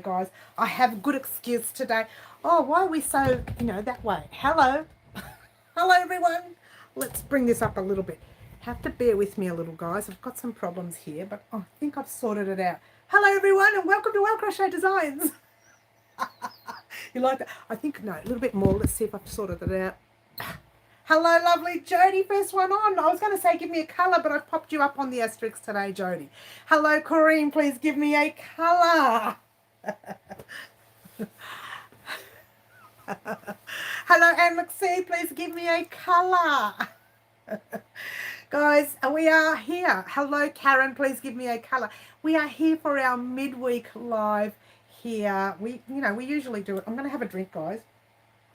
guys. I have a good excuse today. Oh, why are we so, that way? Hello. Hello, everyone. Let's bring this up a little bit. Have to bear with me a little, guys. I've got some problems here, but I think I've sorted it out. Hello, everyone, and welcome to Crochet Designs. You like that? I think, no, a little bit more. Let's see if I've sorted it out. Hello, lovely Jody. First one on. I was going to say give me a colour, but I've popped you up on the asterisk today, Jody. Hello, Corinne. Please give me a colour. Hello, Anne McSee. Please give me a colour. Guys, we are here. Hello, Karen. Please give me a colour. We are here for our midweek live here. We usually do it. I'm going to have a drink, guys,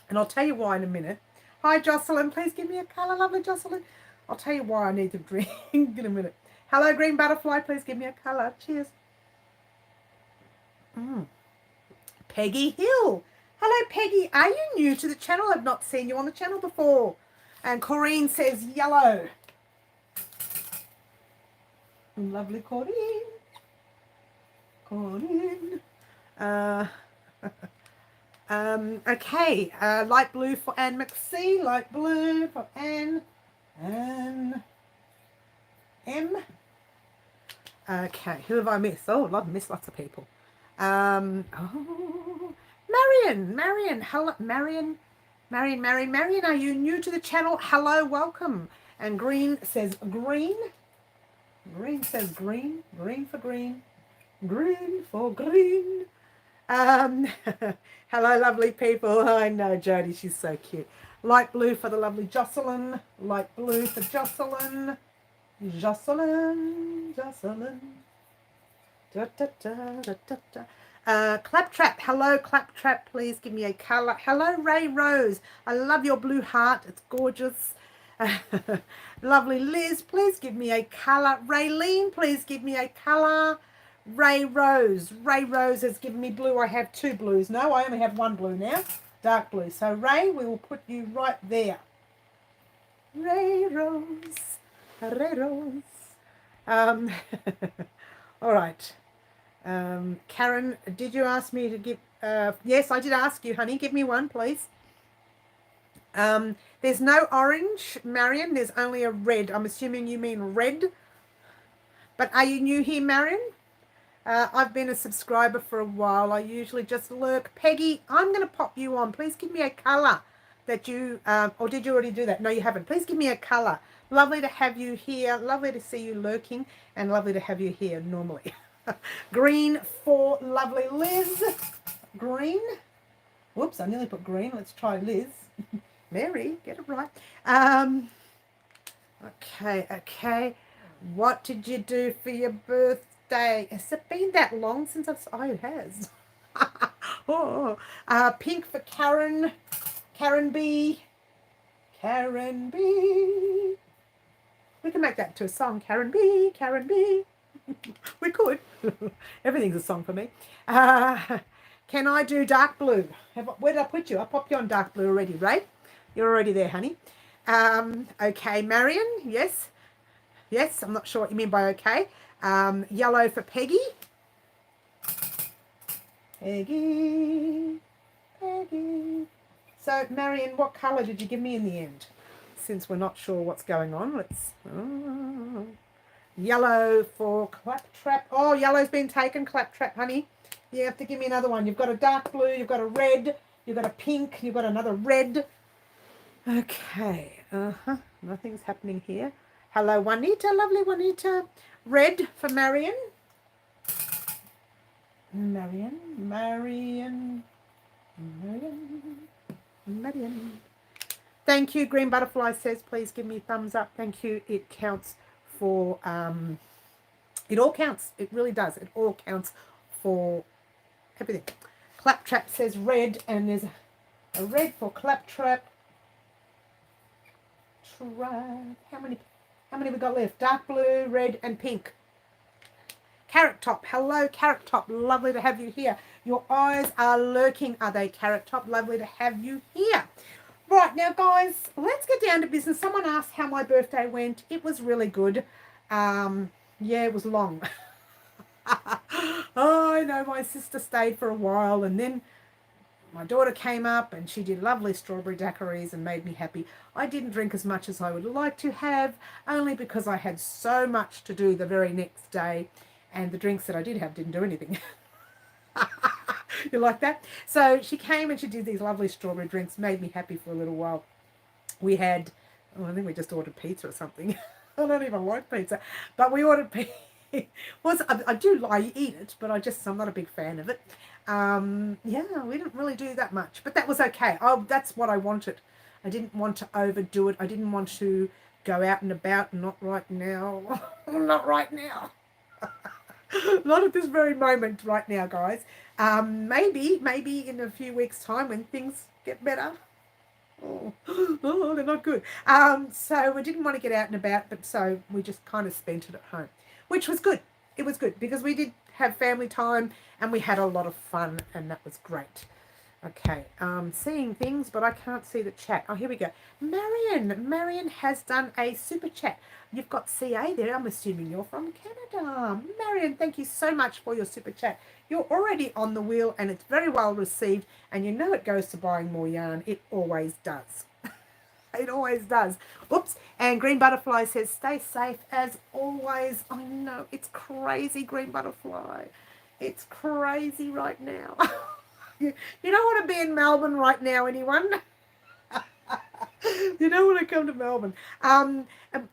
and I'll tell you why in a minute. Hi, Jocelyn. Please give me a colour. Lovely Jocelyn. I'll tell you why I need to drink in a minute. Hello, Green Butterfly. Please give me a colour. Cheers. Peggy Hill. Hello, Peggy. Are you new to the channel? I've not seen you on the channel before. And Corinne says yellow. Lovely Corinne. Corinne. Okay. Light blue for Anne McSee. Light blue for Anne. Anne. M. Okay. Who have I missed? Oh, I've missed lots of people. Marion, hello, Marion, are you new to the channel? Hello, welcome. And Green says green. Green says green. Green for green. Green for green. Hello, lovely people. I know Jody, she's so cute. Light blue for the lovely Jocelyn. Light blue for Jocelyn. Jocelyn. Da, da, da, da, da, da. Claptrap, hello Claptrap, please give me a colour. Hello Ray Rose, I love your blue heart, it's gorgeous. Lovely Liz, please give me a colour. Raylene, please give me a colour. Ray Rose has given me blue. I have two blues. No, I only have one blue now, dark blue. So Ray, we will put you right there. Ray Rose. All right. Karen, did you ask me to give... yes, I did ask you, honey. Give me one, please. There's no orange, Marion. There's only a red. I'm assuming you mean red. But are you new here, Marion? I've been a subscriber for a while. I usually just lurk. Peggy, I'm going to pop you on. Please give me a colour that you... or did you already do that? No, you haven't. Please give me a colour. Lovely to have you here. Lovely to see you lurking. And lovely to have you here normally. Green for lovely Liz. Green. Whoops, I nearly put green. Let's try Liz. Mary, get it right. Okay. What did you do for your birthday? Has it been that long since I've... Oh, it has. Oh. Pink for Karen. Karen B. Karen B. We can make that to a song. Karen B. Karen B. We could. Everything's a song for me. Can I do dark blue? Where did I put you? I popped you on dark blue already, right? You're already there, honey. Okay, Marion. Yes. I'm not sure what you mean by okay. Yellow for Peggy. Peggy. So, Marion, what colour did you give me in the end? Since we're not sure what's going on, let's... Yellow for Claptrap. Oh, yellow's been taken, Claptrap, honey. You have to give me another one. You've got a dark blue, you've got a red, you've got a pink, you've got another red. Okay. Nothing's happening here. Hello, Juanita. Lovely Juanita. Red for Marion. Marion. Thank you. Green Butterfly says, please give me a thumbs up. Thank you. It counts for... it all counts. It really does. It all counts for everything. Claptrap says red, and there's a red for Claptrap. How many we got left? Dark blue, red, and pink. Carrot Top. Hello, Carrot Top. Lovely to have you here. Your eyes are lurking, are they, Carrot Top? Lovely to have you here. Right, now, guys, let's get down to business. Someone asked how my birthday went. It was really good. Yeah, it was long. Oh, I know, my sister stayed for a while, and then my daughter came up and she did lovely strawberry daiquiris and made me happy. I didn't drink as much as I would like to have, only because I had so much to do the very next day, and the drinks that I did have didn't do anything. You like that? So she came and she did these lovely strawberry drinks, made me happy for a little while. We had, I think we just ordered pizza or something. I don't even like pizza, but we ordered pizza. I eat it, but I'm not a big fan of it. Yeah, we didn't really do that much, but that was okay. Oh, that's what I wanted. I didn't want to overdo it. I didn't want to go out and about. Not right now. Not right now. Not at this very moment right now, guys. Maybe in a few weeks' time when things get better. Oh, they're not good. So we didn't want to get out and about, but so we just kind of spent it at home, which was good. It was good because we did have family time and we had a lot of fun, and that was great. Okay, seeing things, but I can't see the chat. Oh, here we go. Marion has done a super chat. You've got CA there. I'm assuming you're from Canada. Marion, thank you so much for your super chat. You're already on the wheel and it's very well received, and you know it goes to buying more yarn. It always does. It always does. Oops. And Green Butterfly says, stay safe as always. I know, it's crazy, Green Butterfly. It's crazy right now. You don't want to be in Melbourne right now, anyone? You don't want to come to Melbourne.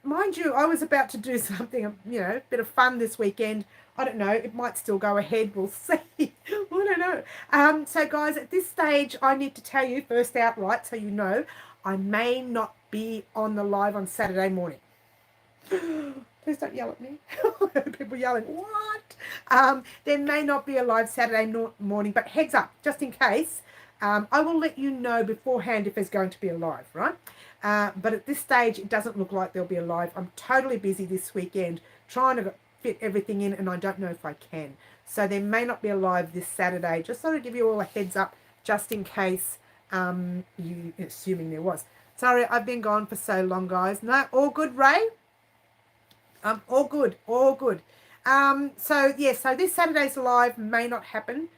Mind you, I was about to do something, a bit of fun this weekend. I don't know. It might still go ahead. We'll see. I don't know. So, guys, at this stage, I need to tell you first outright so you know, I may not be on the live on Saturday morning. Please don't yell at me. People yelling, what? There may not be a live Saturday morning, but heads up, just in case, I will let you know beforehand if there's going to be a live, right? But at this stage, it doesn't look like there'll be a live. I'm totally busy this weekend trying to fit everything in, and I don't know if I can. So there may not be a live this Saturday. Just sort of give you all a heads up, just in case you assuming there was. Sorry, I've been gone for so long, guys. No, all good, Ray? All good, all good. So this Saturday's live may not happen.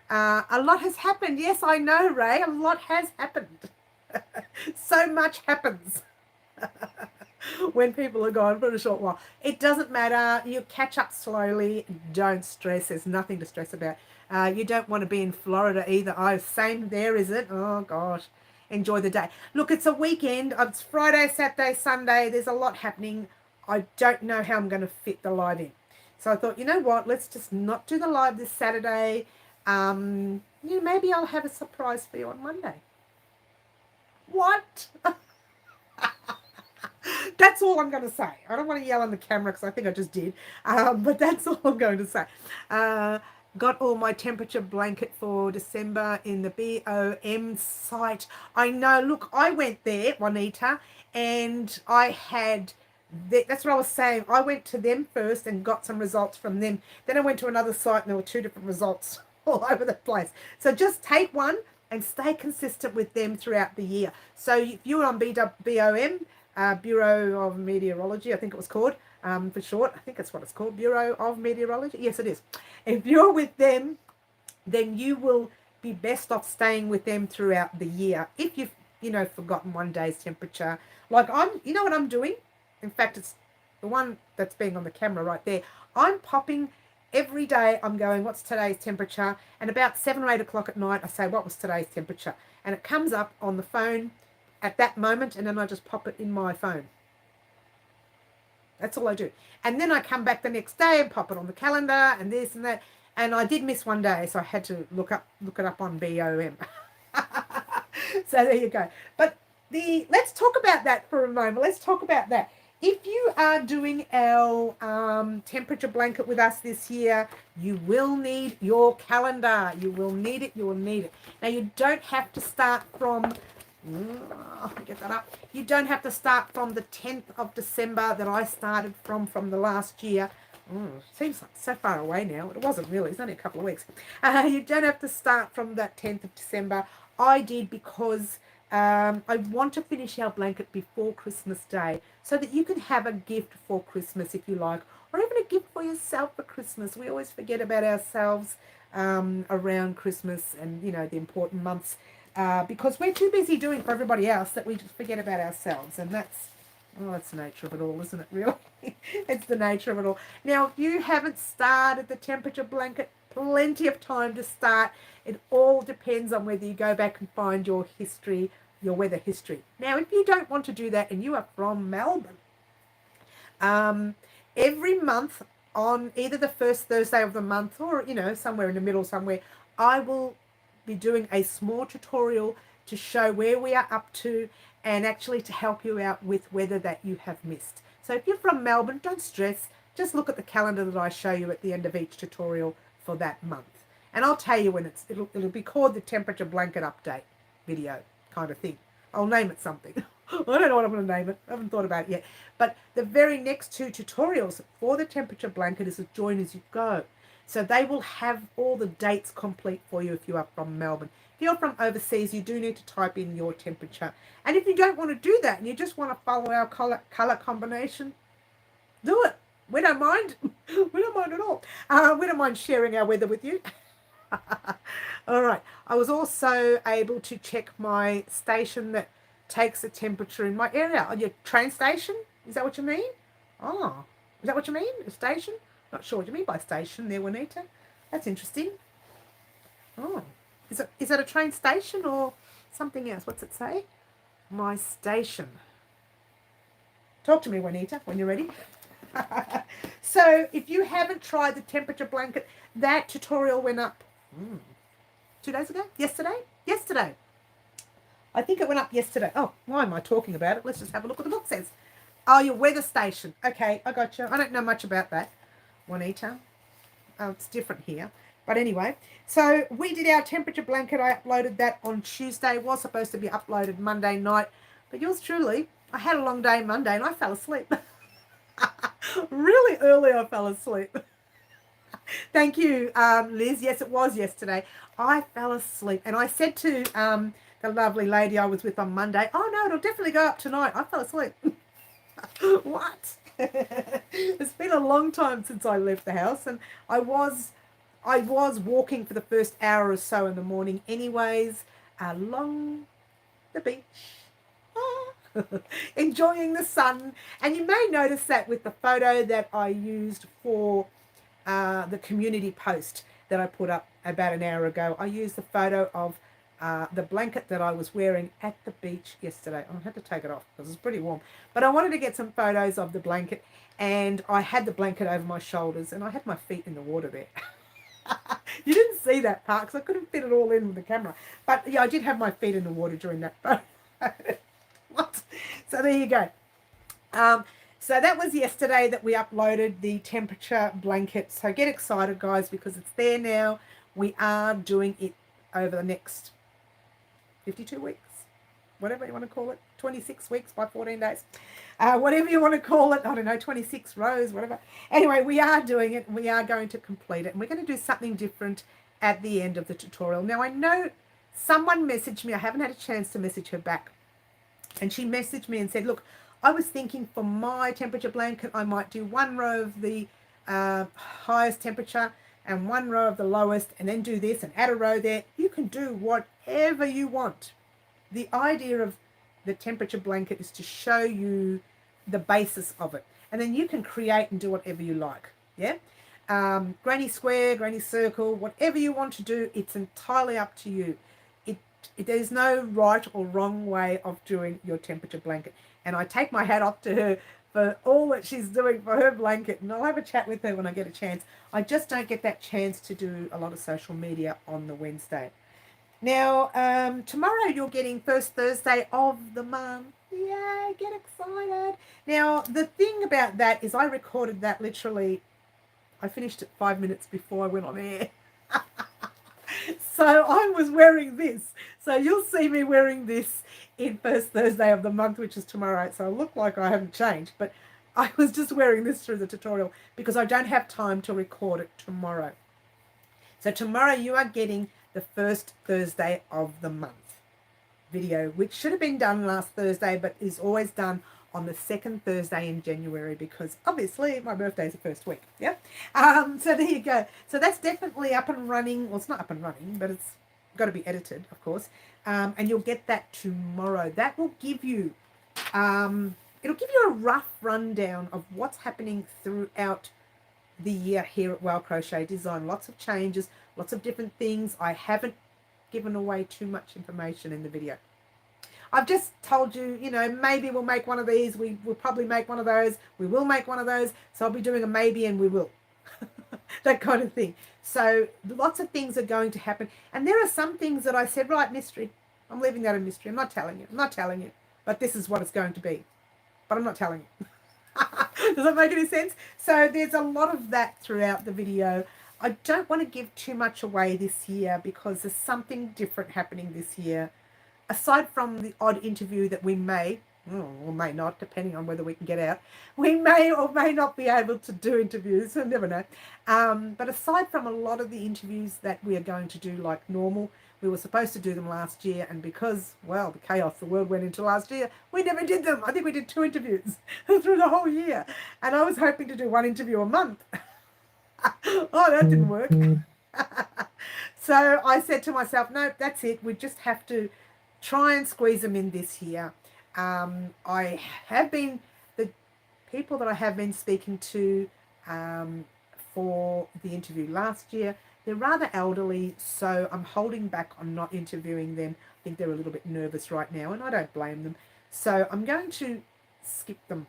A lot has happened. Yes, I know, Ray. A lot has happened. So much happens when people are gone for a short while. It doesn't matter. You catch up slowly. Don't stress. There's nothing to stress about. You don't want to be in Florida either. Oh, same there, is it? Oh, gosh. Enjoy the day. Look, it's a weekend. It's Friday, Saturday, Sunday. There's a lot happening. I don't know how I'm going to fit the live in. So I thought, you know what? Let's just not do the live this Saturday. Maybe I'll have a surprise for you on Monday. What? That's all I'm going to say. I don't want to yell on the camera because I think I just did. But that's all I'm going to say. Got all my temperature blanket for December in the BOM site. I know. Look, I went there, Juanita, and I had... That's what I was saying. I went to them first and got some results from them. Then I went to another site and there were 2 different results all over the place. So just take one and stay consistent with them throughout the year. So if you're on BOM, Bureau of Meteorology, I think it was called, for short. I think that's what it's called, Bureau of Meteorology. Yes, it is. If you're with them, then you will be best off staying with them throughout the year. If you've, forgotten one day's temperature. Like you know what I'm doing? In fact, it's the one that's being on the camera right there. I'm popping every day. I'm going, what's today's temperature? And about 7 or 8 o'clock at night, I say, what was today's temperature? And it comes up on the phone at that moment, and then I just pop it in my phone. That's all I do. And then I come back the next day and pop it on the calendar and this and that. And I did miss one day, so I had to look it up on BOM. So there you go. But let's talk about that for a moment. Let's talk about that. If you are doing our temperature blanket with us this year, you will need your calendar. You will need it. You will need it. Now, you don't have to start from... get that up. You don't have to start from the 10th of December that I started from the last year. Seems like so far away now. It wasn't really. It's only a couple of weeks. You don't have to start from that 10th of December. I did because... I want to finish our blanket before Christmas Day so that you can have a gift for Christmas if you like, or even a gift for yourself for Christmas. We always forget about ourselves around Christmas and, you know, the important months because we're too busy doing for everybody else that we just forget about ourselves. And that's the nature of it all, isn't it, really? It's the nature of it all. Now, if you haven't started the temperature blanket, plenty of time to start. It all depends on whether you go back and find your history, your weather history. Now, if you don't want to do that and you are from Melbourne, every month on either the first Thursday of the month or, you know, somewhere in the middle somewhere, I will be doing a small tutorial to show where we are up to and actually to help you out with weather that you have missed. So if you're from Melbourne, don't stress. Just look at the calendar that I show you at the end of each tutorial for that month. And I'll tell you when it'll be called the temperature blanket update video kind of thing. I'll name it something. I don't know what I'm going to name it. I haven't thought about it yet. But the very next two tutorials for the temperature blanket is a join as you go. So they will have all the dates complete for you if you are from Melbourne. If you're from overseas, you do need to type in your temperature. And if you don't want to do that and you just want to follow our color combination, do it. We don't mind. We don't mind at all. We don't mind sharing our weather with you. All right. I was also able to check my station that takes the temperature in my area. On your train station? Is that what you mean? Oh, is that what you mean? A station? Not sure what you mean by station there, Juanita. That's interesting. Oh, is that a train station or something else? What's it say? My station. Talk to me, Juanita, when you're ready. So if you haven't tried the temperature blanket, that tutorial went up 2 days ago? Yesterday. I think it went up yesterday. Oh, why am I talking about it? Let's just have a look what the book says. Oh, your weather station. Okay, I got you. I don't know much about that, Juanita. It's different here. But anyway, so we did our temperature blanket. I uploaded that on Tuesday. It was supposed to be uploaded Monday night. But yours truly, I had a long day Monday and I fell asleep. Really early I fell asleep. Thank you, Liz. Yes, it was yesterday. I fell asleep. And I said to the lovely lady I was with on Monday, oh, no, it'll definitely go up tonight. I fell asleep. What? It's been a long time since I left the house. And I was walking for the first hour or so in the morning anyways, along the beach. Enjoying the sun. And you may notice that with the photo that I used for the community post that I put up about an hour ago. I used the photo of the blanket that I was wearing at the beach yesterday. I had to take it off because it was pretty warm. But I wanted to get some photos of the blanket, and I had the blanket over my shoulders and I had my feet in the water there. You didn't see that part because I couldn't fit it all in with the camera. But yeah, I did have my feet in the water during that photo. What? So there you go. So that was yesterday that we uploaded the temperature blanket. So get excited, guys, because it's there now. We are doing it over the next 52 weeks, whatever you want to call it, 26 weeks by 14 days, whatever you want to call it. I don't know, 26 rows, whatever. Anyway, we are doing it and we are going to complete it. And we're going to do something different at the end of the tutorial. Now, I know someone messaged me. I haven't had a chance to message her back. And she messaged me and said, look, I was thinking for my temperature blanket, I might do one row of the highest temperature and one row of the lowest, and then do this and add a row there. You can do whatever you want. The idea of the temperature blanket is to show you the basis of it. And then you can create and do whatever you like. Yeah? Granny square, granny circle, whatever you want to do, it's entirely up to you. There's no right or wrong way of doing your temperature blanket. And I take my hat off to her for all that she's doing for her blanket. And I'll have a chat with her when I get a chance. I just don't get that chance to do a lot of social media on the Wednesday. Now, tomorrow you're getting first Thursday of the month. Yay, get excited. Now, the thing about that is I recorded that literally, I finished it 5 minutes before I went on air. So I was wearing this. So you'll see me wearing this in first Thursday of the month, which is tomorrow. So I look like I haven't changed, but I was just wearing this through the tutorial because I don't have time to record it tomorrow. So tomorrow you are getting the first Thursday of the month video, which should have been done last Thursday, but is always done on the second Thursday in January, because obviously my birthday is the first week. Yeah. So there you go. So that's definitely up and running. Well, it's not up and running, but it's got to be edited, of course. And you'll get that tomorrow. That will give you, it'll give you a rough rundown of what's happening throughout the year here at Wow Crochet Design. Lots of changes, lots of different things. I haven't given away too much information in the video. I've just told you, you know, maybe we'll make one of these. We will probably make one of those. We will make one of those. So I'll be doing a maybe and we will. That kind of thing. So lots of things are going to happen. And there are some things that I said, right, mystery. I'm leaving that a mystery. I'm not telling you. I'm not telling you. But this is what it's going to be. But I'm not telling you. Does that make any sense? So there's a lot of that throughout the video. I don't want to give too much away this year because there's something different happening this year. Aside from the odd interview that we may, or may not, depending on whether we can get out, we may or may not be able to do interviews. I never know. But aside from a lot of the interviews that we are going to do like normal, we were supposed to do them last year, and because, well, the chaos the world went into last year, we never did them. I think we did 2 interviews through the whole year. And I was hoping to do 1 interview a month. Oh, that didn't work. So I said to myself, no, that's it. We just have to try and squeeze them in this year. I have been, the people that I have been speaking to for the interview last year, they're rather elderly, so I'm holding back on not interviewing them. I think they're a little bit nervous right now, and I don't blame them. So I'm going to skip them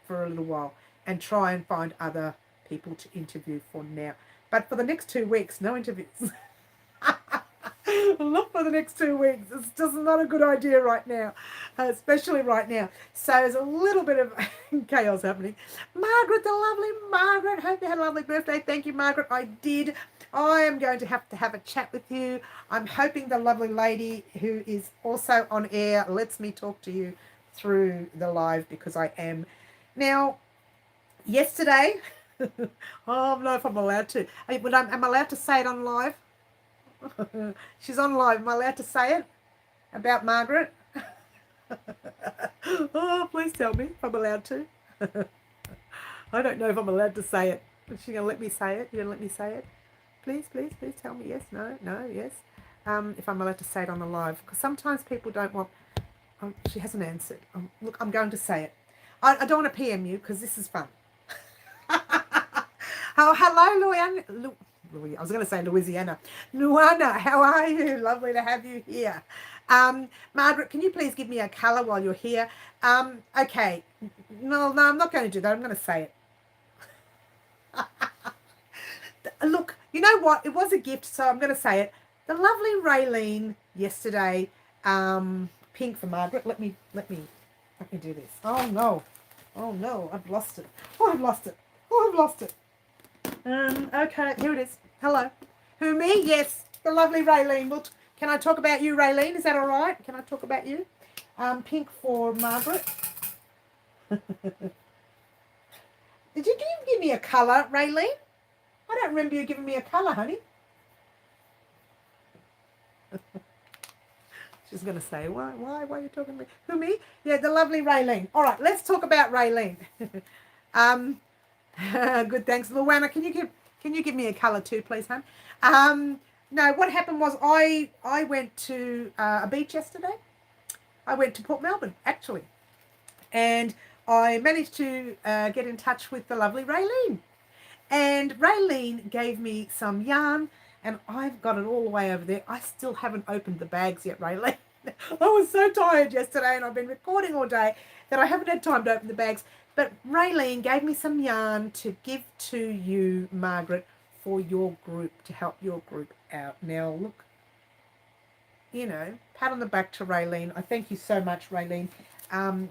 for a little while and try and find other people to interview for now. But for the next 2 weeks, no interviews. Look for the next 2 weeks. It's just not a good idea right now, especially right now. So there's a little bit of chaos happening. Margaret, the lovely Margaret, hope you had a lovely birthday. Thank you, Margaret. I did. I am going to have a chat with you. I'm hoping the lovely lady who is also on air lets me talk to you through the live, because I am. Now, yesterday, I don't know if I'm allowed to. Am I allowed to say it on live? She's on live. Am I allowed to say it about Margaret? Oh, please tell me if I'm allowed to. I don't know if I'm allowed to say it. Is she going to let me say it? You going to let me say it? Please, please, please tell me yes, no, no, yes. If I'm allowed to say it on the live. Because sometimes people don't want... she hasn't answered. Look, I'm going to say it. I don't want to PM you because this is fun. Oh, hello, Luann. I was going to say Louisiana. Luana, how are you? Lovely to have you here. Margaret, can you please give me a colour while you're here? Okay. No, I'm not going to do that. I'm going to say it. Look, you know what? It was a gift, so I'm going to say it. The lovely Raylene yesterday, pink for Margaret. Let me do this. Oh no, I've lost it. Oh, I've lost it. Oh, I've lost it. Okay, here it is. Hello. Who, me? Yes, the lovely Raylene. Well, can I talk about you, Raylene? Is that all right? Can I talk about you? Pink for Margaret. Did you give me a colour, Raylene? I don't remember you giving me a colour, honey. She's going to say, why are you talking to me? Who, me? Yeah, the lovely Raylene. All right, let's talk about Raylene. Good, thanks. Luana, can you give me a colour too, please, hon? No, what happened was I went to a beach yesterday. I went to Port Melbourne, actually. And I managed to get in touch with the lovely Raylene. And Raylene gave me some yarn, and I've got it all the way over there. I still haven't opened the bags yet, Raylene. I was so tired yesterday, and I've been recording all day that I haven't had time to open the bags. But Raylene gave me some yarn to give to you, Margaret, for your group, to help your group out. Now, look, you know, pat on the back to Raylene. I thank you so much, Raylene.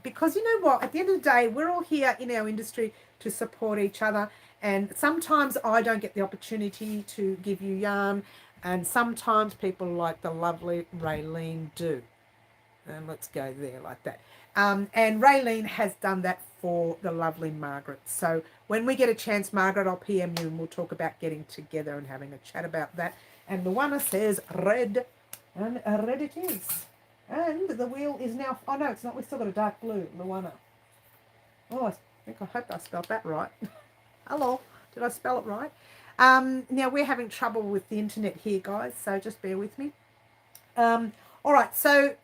Because you know what, at the end of the day, we're all here in our industry to support each other. And sometimes I don't get the opportunity to give you yarn. And sometimes people like the lovely Raylene do. And let's go there like that. And Raylene has done that for the lovely Margaret. So when we get a chance, Margaret, I'll PM you and we'll talk about getting together and having a chat about that. And Luana says red, and red it is. And the wheel is now, oh no, it's not, we've still got a dark blue, Luana. Oh, I hope I spelled that right. Hello, did I spell it right? Now we're having trouble with the internet here, guys, so just bear with me. All right, so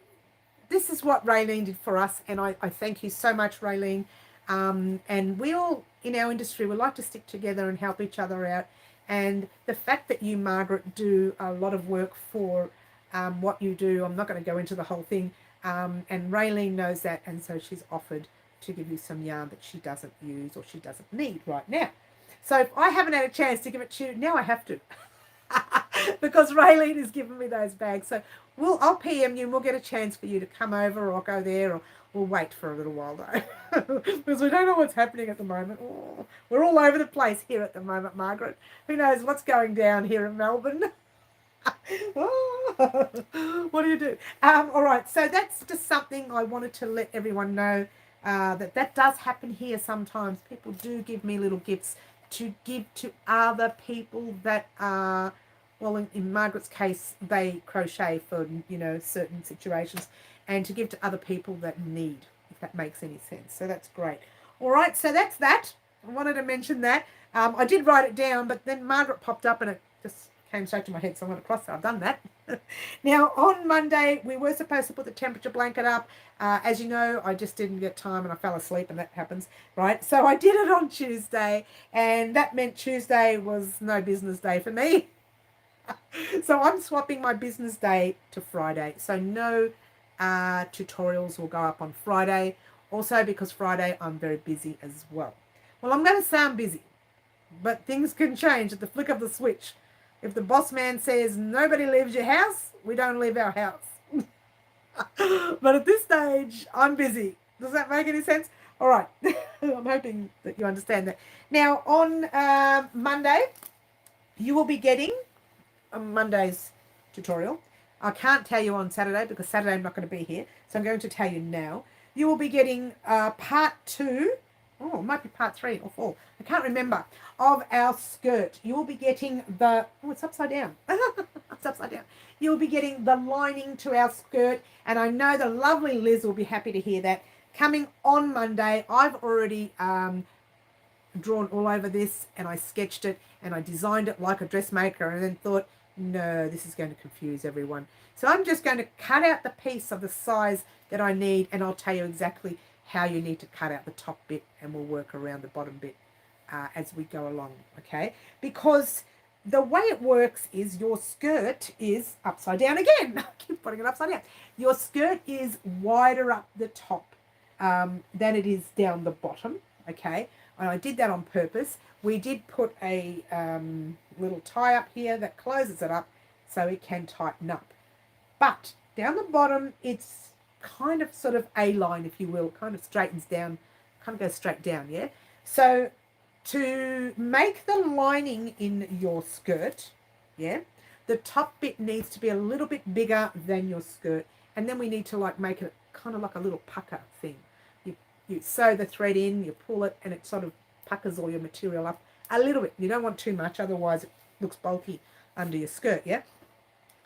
this is what Raylene did for us, and I thank you so much, Raylene. And we all in our industry, we like to stick together and help each other out. And the fact that you, Margaret, do a lot of work for what you do, I'm not going to go into the whole thing. And Raylene knows that, and so she's offered to give you some yarn that she doesn't use or she doesn't need right now. So if I haven't had a chance to give it to you, now I have to. Because Raylene has given me those bags. So I'll PM you and we'll get a chance for you to come over or go there, or we'll wait for a little while though. Because we don't know what's happening at the moment. Oh, we're all over the place here at the moment, Margaret. Who knows what's going down here in Melbourne? Oh, what do you do? All right, so that's just something I wanted to let everyone know, that does happen here sometimes. People do give me little gifts to give to other people that are, well, in Margaret's case, they crochet for, certain situations, and to give to other people that need, if that makes any sense. So that's great. All right, so that's that. I wanted to mention that. I did write it down, but then Margaret popped up and it just came straight to my head, so I'm going to cross it. I've done that. Now, on Monday, we were supposed to put the temperature blanket up. As you know, I just didn't get time and I fell asleep, and that happens, right? So I did it on Tuesday, and that meant Tuesday was no business day for me. So I'm swapping my business day to Friday. So no tutorials will go up on Friday. Also, because Friday I'm very busy as well. Well, I'm going to sound busy, but things can change at the flick of the switch. If the boss man says nobody leaves your house, we don't leave our house. But at this stage, I'm busy. Does that make any sense? All right. I'm hoping that you understand that. Now, on Monday, you will be getting Monday's tutorial. I can't tell you on Saturday because Saturday I'm not going to be here. So I'm going to tell you now. You will be getting part 2. Oh, it might be part 3 or 4. I can't remember. Of our skirt. You will be getting the... Oh, it's upside down. It's upside down. You'll be getting the lining to our skirt. And I know the lovely Liz will be happy to hear that. Coming on Monday, I've already drawn all over this, and I sketched it, and I designed it like a dressmaker, and then thought, no, this is going to confuse everyone. So I'm just going to cut out the piece of the size that I need, and I'll tell you exactly how you need to cut out the top bit, and we'll work around the bottom bit as we go along, okay? Because the way it works is your skirt is upside down again. I keep putting it upside down. Your skirt is wider up the top than it is down the bottom, okay? And I did that on purpose. We did put a little tie up here that closes it up so it can tighten up. But down the bottom, it's kind of sort of A-line, if you will, kind of straightens down, kind of goes straight down, yeah? So to make the lining in your skirt, yeah, the top bit needs to be a little bit bigger than your skirt. And then we need to like make it kind of like a little pucker thing. You sew the thread in, you pull it, and it sort of puckers all your material up a little bit. You don't want too much, otherwise it looks bulky under your skirt, yeah?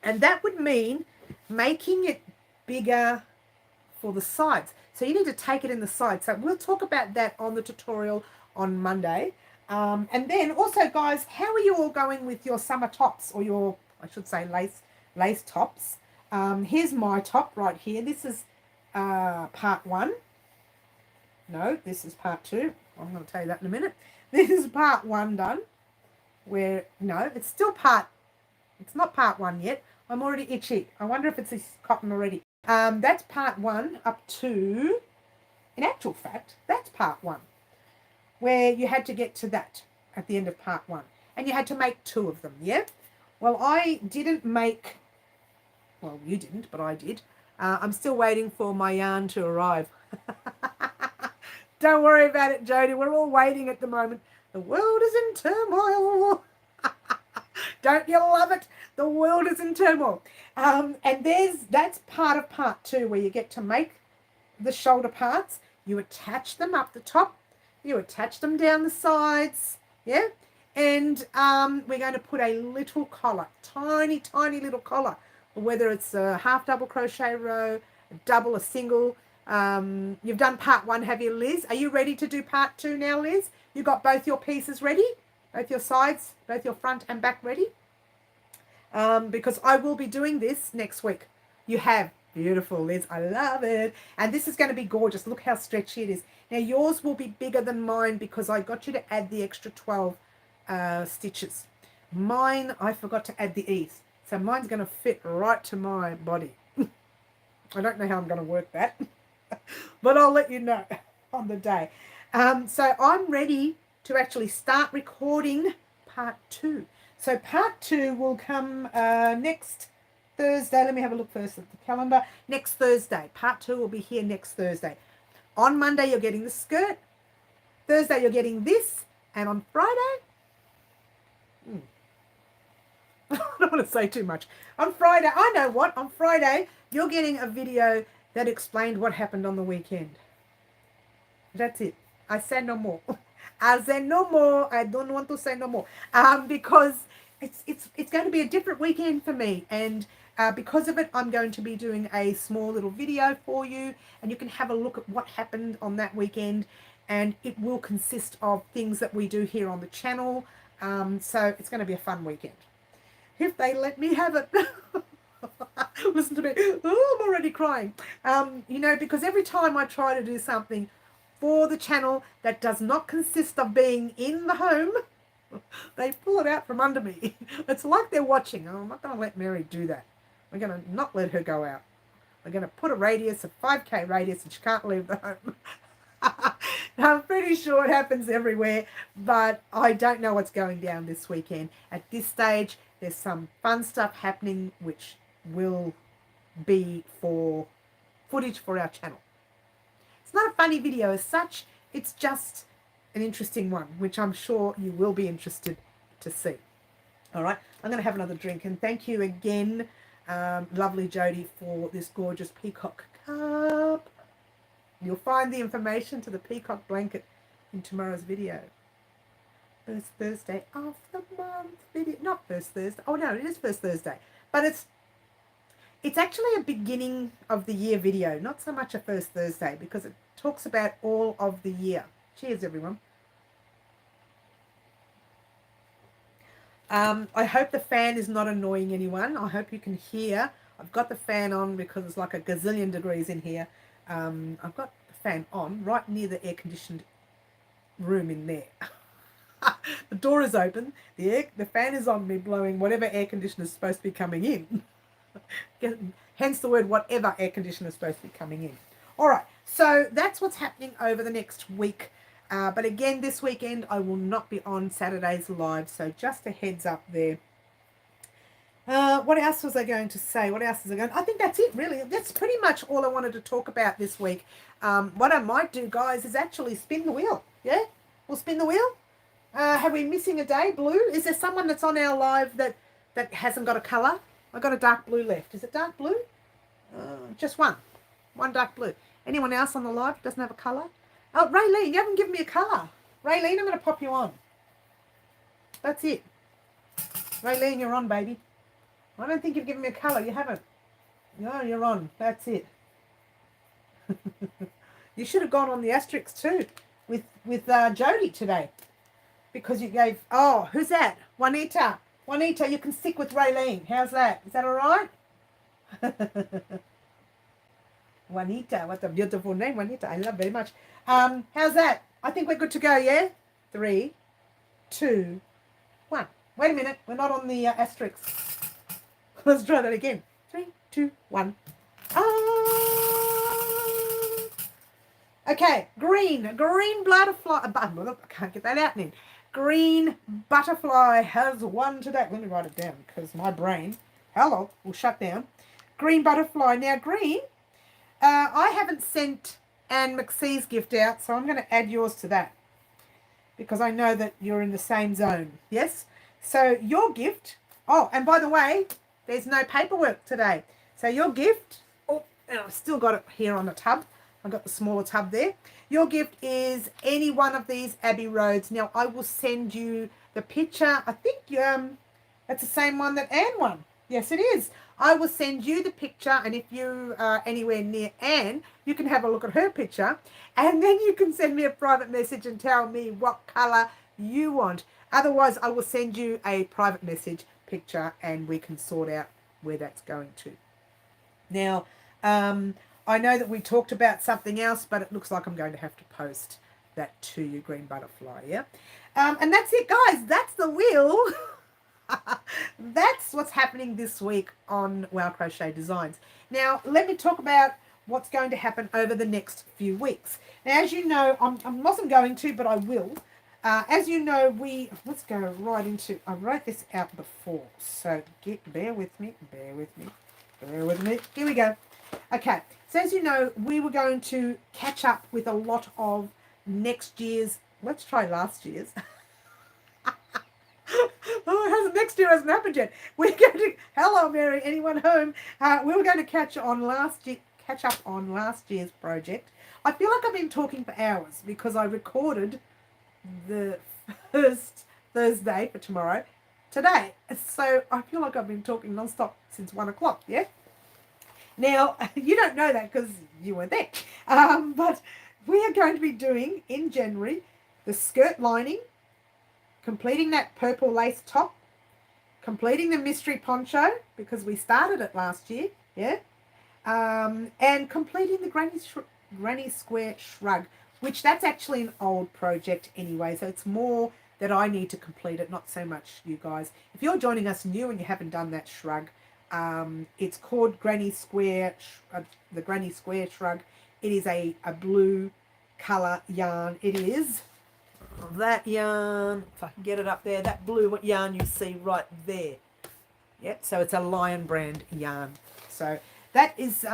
And that would mean making it bigger for the sides. So you need to take it in the sides. So we'll talk about that on the tutorial on Monday. And then also, guys, how are you all going with your summer tops, or your, I should say, lace tops? Here's my top right here. This is part 1. No, this is part 2. I'm going to tell you that in a minute. This is part 1 done. No, it's still it's not part 1 yet. I'm already itchy. I wonder if it's this cotton already. That's part 1 up to, in actual fact, that's part 1. Where you had to get to that at the end of part 1. And you had to make 2 of them, yeah? Well, I didn't make, well, you didn't, but I did. I'm still waiting for my yarn to arrive. Don't worry about it, Jodie. We're all waiting at the moment. The world is in turmoil. Don't you love it? The world is in turmoil. And that's part of part 2, where you get to make the shoulder parts. You attach them up the top. You attach them down the sides. Yeah? And we're going to put a little collar. Tiny, tiny little collar. Whether it's a half double crochet row, a double, a single. You've done part 1, have you, Liz? Are you ready to do part 2 now, Liz? You got both your pieces ready? Both your sides, both your front and back ready? Because I will be doing this next week. You have. Beautiful, Liz. I love it. And this is going to be gorgeous. Look how stretchy it is. Now, yours will be bigger than mine because I got you to add the extra 12 stitches. Mine, I forgot to add the ease. So mine's going to fit right to my body. I don't know how I'm going to work that. But I'll let you know on the day. So I'm ready to actually start recording part 2. So part 2 will come next Thursday. Let me have a look first at the calendar. Next Thursday. Part 2 will be here next Thursday. On Monday, you're getting the skirt. Thursday, you're getting this. And on Friday, I don't want to say too much. On Friday, I know what. On Friday, you're getting a video that explained what happened on the weekend. That's it. I said no more. I said no more. I don't want to say no more. Because it's going to be a different weekend for me. And because of it, I'm going to be doing a small little video for you. And you can have a look at what happened on that weekend. And it will consist of things that we do here on the channel. So it's going to be a fun weekend. If they let me have it. Listen to me. Oh, I'm already crying. You know, because every time I try to do something for the channel that does not consist of being in the home, they pull it out from under me. It's like they're watching. Oh, I'm not going to let Mary do that. We're going to not let her go out. We're going to put a radius, a 5K radius, and she can't leave the home. Now, I'm pretty sure it happens everywhere, but I don't know what's going down this weekend. At this stage, there's some fun stuff happening which will be for footage for our channel. It's not a funny video as such, it's just an interesting one, which I'm sure you will be interested to see. All right, I'm going to have another drink, and thank you again, lovely Jody, for this gorgeous peacock cup. You'll find the information to the peacock blanket in tomorrow's video. First Thursday of the month video. Not first Thursday. Oh no, it is first Thursday. But it's actually a beginning of the year video, not so much a first Thursday, because it talks about all of the year. Cheers, everyone. I hope the fan is not annoying anyone. I hope you can hear. I've got the fan on because it's like a gazillion degrees in here. I've got the fan on right near the air-conditioned room in there. The door is open. The fan is on me blowing whatever air conditioner is supposed to be coming in. Hence the word whatever air conditioner is supposed to be coming in. All right, so that's what's happening over the next week. But again, this weekend I will not be on Saturdays live, so just a heads up there. What else was I going to say? What else is I going? I think that's it, really. That's pretty much all I wanted to talk about this week. What I might do, guys, is actually spin the wheel. Yeah, we'll spin the wheel. Have we missing a day? Blue? Is there someone that's on our live that hasn't got a colour? I got a dark blue left. Is it dark blue? Just one dark blue. Anyone else on the live doesn't have a colour? Oh, Raylene, you haven't given me a colour. Raylene, I'm going to pop you on. That's it. Raylene, you're on, baby. I don't think you've given me a colour. You haven't. No, you're on. That's it. You should have gone on the asterisk too with Jody today. Because you gave... Oh, who's that? Juanita. Juanita, you can stick with Raylene. How's that? Is that all right? Juanita. What a beautiful name, Juanita. I love very much. How's that? I think we're good to go, yeah? 3, 2, 1. Wait a minute. We're not on the asterisk. Let's try that again. 3, 2, 1. Okay, green butterfly. I can't get that out then. Green butterfly has won today. Let me write it down because my brain, hello, will shut down. Green butterfly. Now, green, I haven't sent Anne McSee's gift out, so I'm going to add yours to that because I know that you're in the same zone. Yes? So your gift, oh, and by the way, there's no paperwork today. So your gift, oh, and I've still got it here on the tub. I've got the smaller tub there. Your gift is any one of these Abbey Roads. Now, I will send you the picture. I think that's the same one that Anne won. Yes, it is. I will send you the picture, and if you are anywhere near Anne, you can have a look at her picture, and then you can send me a private message and tell me what colour you want. Otherwise, I will send you a private message picture, and we can sort out where that's going to. Now, I know that we talked about something else, but it looks like I'm going to have to post that to you, Green Butterfly, yeah? And that's it, guys. That's the wheel. That's what's happening this week on Wow Crochet Designs. Now, let me talk about what's going to happen over the next few weeks. Now, as you know, I wasn't going to, but I will. As you know, let's go right into, I wrote this out before, so bear with me. Here we go. Okay, so as you know, we were going to catch up with a lot of next year's, let's try last year's. Next year hasn't happened yet. We're going to, hello Mary, anyone home? We were going to catch up on last year's project. I feel like I've been talking for hours because I recorded the first Thursday for tomorrow today. So I feel like I've been talking nonstop since 1 o'clock, yeah? Now, you don't know that because you weren't there. But we are going to be doing, in January, the skirt lining, completing that purple lace top, completing the mystery poncho, because we started it last year, yeah? And completing the granny square shrug, which that's actually an old project anyway, so it's more that I need to complete it, not so much you guys. If you're joining us new and you haven't done that shrug, it's called Granny Square, the Granny Square shrug. It is a blue colour yarn. It is that yarn, if I can get it up there, that blue yarn you see right there. Yep, so it's a Lion brand yarn. So that is,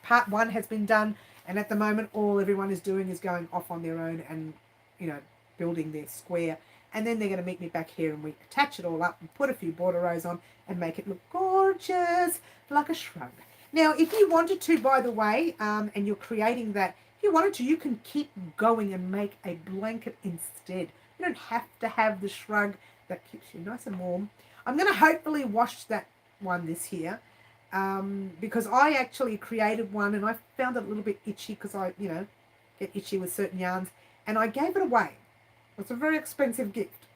part 1 has been done, and at the moment all everyone is doing is going off on their own and, you know, building their square. And then they're going to meet me back here and we attach it all up and put a few border rows on and make it look gorgeous, like a shrug. Now, if you wanted to, by the way, and you're creating that, if you wanted to, you can keep going and make a blanket instead. You don't have to have the shrug that keeps you nice and warm. I'm going to hopefully wash that one this year, because I actually created one and I found it a little bit itchy because I, you know, get itchy with certain yarns, and I gave it away. It's a very expensive gift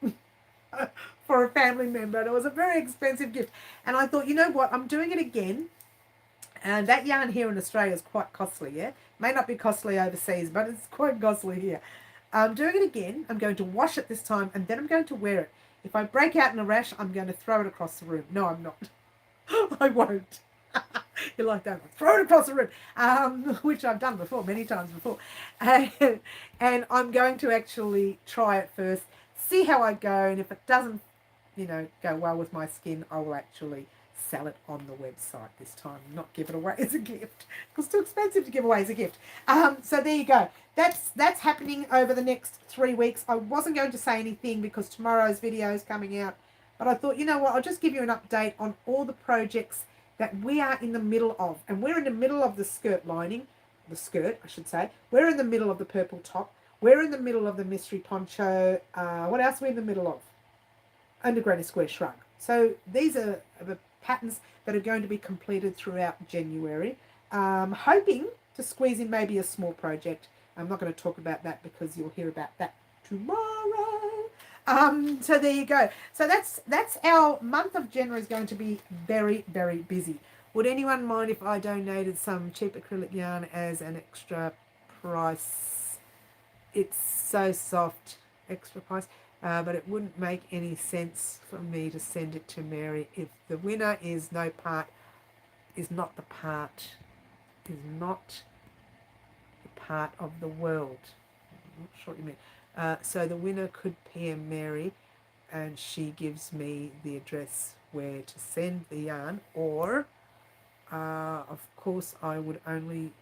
for a family member. It was a very expensive gift. And I thought, you know what, I'm doing it again. And that yarn here in Australia is quite costly, yeah? May not be costly overseas, but it's quite costly here. I'm doing it again. I'm going to wash it this time, and then I'm going to wear it. If I break out in a rash, I'm going to throw it across the room. No, I'm not. I won't. You like that? Throw it across the room, which I've done before, many times before. And I'm going to actually try it first, see how I go, and if it doesn't, you know, go well with my skin, I will actually sell it on the website this time, not give it away as a gift, because it's too expensive to give away as a gift. So there you go. That's happening over the next 3 weeks. I wasn't going to say anything because tomorrow's video is coming out, but I thought, you know what, I'll just give you an update on all the projects that we are in the middle of. And we're in the middle of the skirt lining, the skirt, I should say. We're in the middle of the purple top. We're in the middle of the mystery poncho. What else are we in the middle of? And the granny square shrug. So these are the patterns that are going to be completed throughout January. Hoping to squeeze in maybe a small project. I'm not going to talk about that because you'll hear about that tomorrow. So there you go. So that's our month of January is going to be very, very busy. Would anyone mind if I donated some cheap acrylic yarn as an extra price? It's so soft, extra price, but it wouldn't make any sense for me to send it to Mary if the winner is not the part of the world. I'm not sure what you mean. So the winner could PM Mary and she gives me the address where to send the yarn, or of course I would only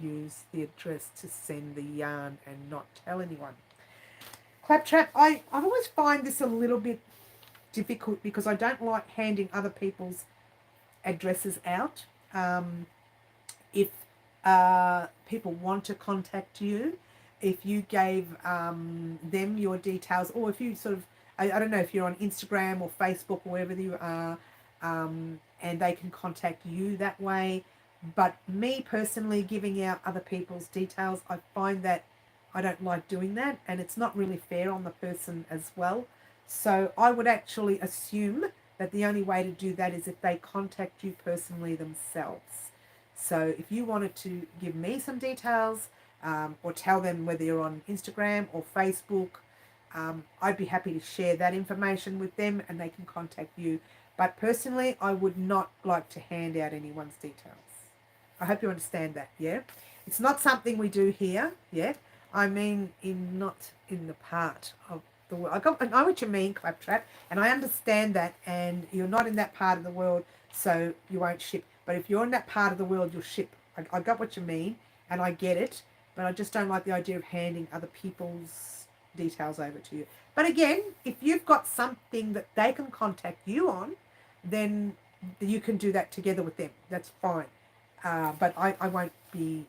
use the address to send the yarn and not tell anyone. Claptrap, I always find this a little bit difficult because I don't like handing other people's addresses out. If people want to contact you, if you gave them your details, or if you sort of, I don't know if you're on Instagram or Facebook or wherever you are, and they can contact you that way. But me personally giving out other people's details, I find that I don't like doing that, and it's not really fair on the person as well. So I would actually assume that the only way to do that is if they contact you personally themselves. So if you wanted to give me some details, or tell them whether you're on Instagram or Facebook, I'd be happy to share that information with them and they can contact you. But personally, I would not like to hand out anyone's details. I hope you understand that, yeah? It's not something we do here, yeah? I mean, not in the part of the world. I know what you mean, Claptrap, and I understand that, and you're not in that part of the world, so you won't ship. But if you're in that part of the world, you'll ship. I got what you mean, and I get it, but I just don't like the idea of handing other people's details over to you. But again, if you've got something that they can contact you on, then you can do that together with them. That's fine. But I won't be,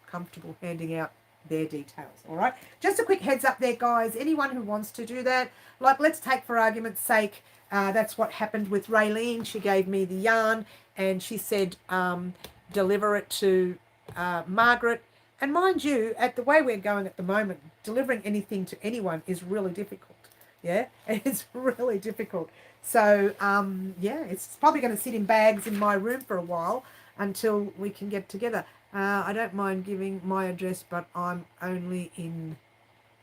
comfortable handing out their details. All right. Just a quick heads up there, guys. Anyone who wants to do that, like, let's take for argument's sake, that's what happened with Raylene. She gave me the yarn and she said, deliver it to Margaret. And mind you, at the way we're going at the moment, delivering anything to anyone is really difficult. Yeah, it's really difficult. So, it's probably going to sit in bags in my room for a while until we can get together. I don't mind giving my address, but I'm only in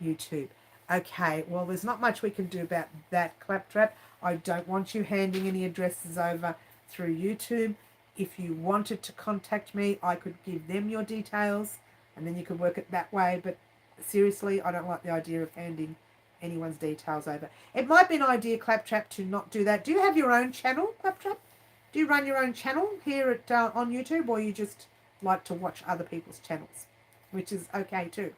YouTube. Okay, well, there's not much we can do about that, Claptrap. I don't want you handing any addresses over through YouTube. If you wanted to contact me, I could give them your details, and then you could work it that way. But seriously, I don't like the idea of handing anyone's details over. It might be an idea, Claptrap, to not do that. Do you have your own channel, Claptrap? Do you run your own channel here at on YouTube, or you just like to watch other people's channels, which is okay too?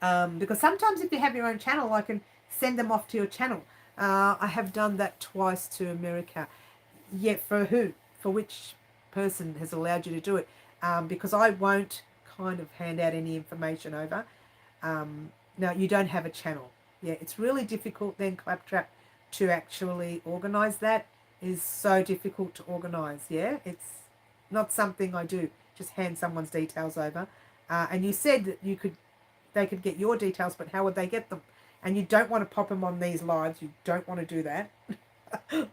Because sometimes if you have your own channel, I can send them off to your channel. I have done that twice to America. Yet for who? For which person has allowed you to do it? Because I won't kind of hand out any information over. Now, you don't have a channel. Yeah, it's really difficult then, Claptrap, to actually organise that. It is so difficult to organise, yeah? It's not something I do, just hand someone's details over. And you said that they could get your details, but how would they get them? And you don't want to pop them on these lives. You don't want to do that.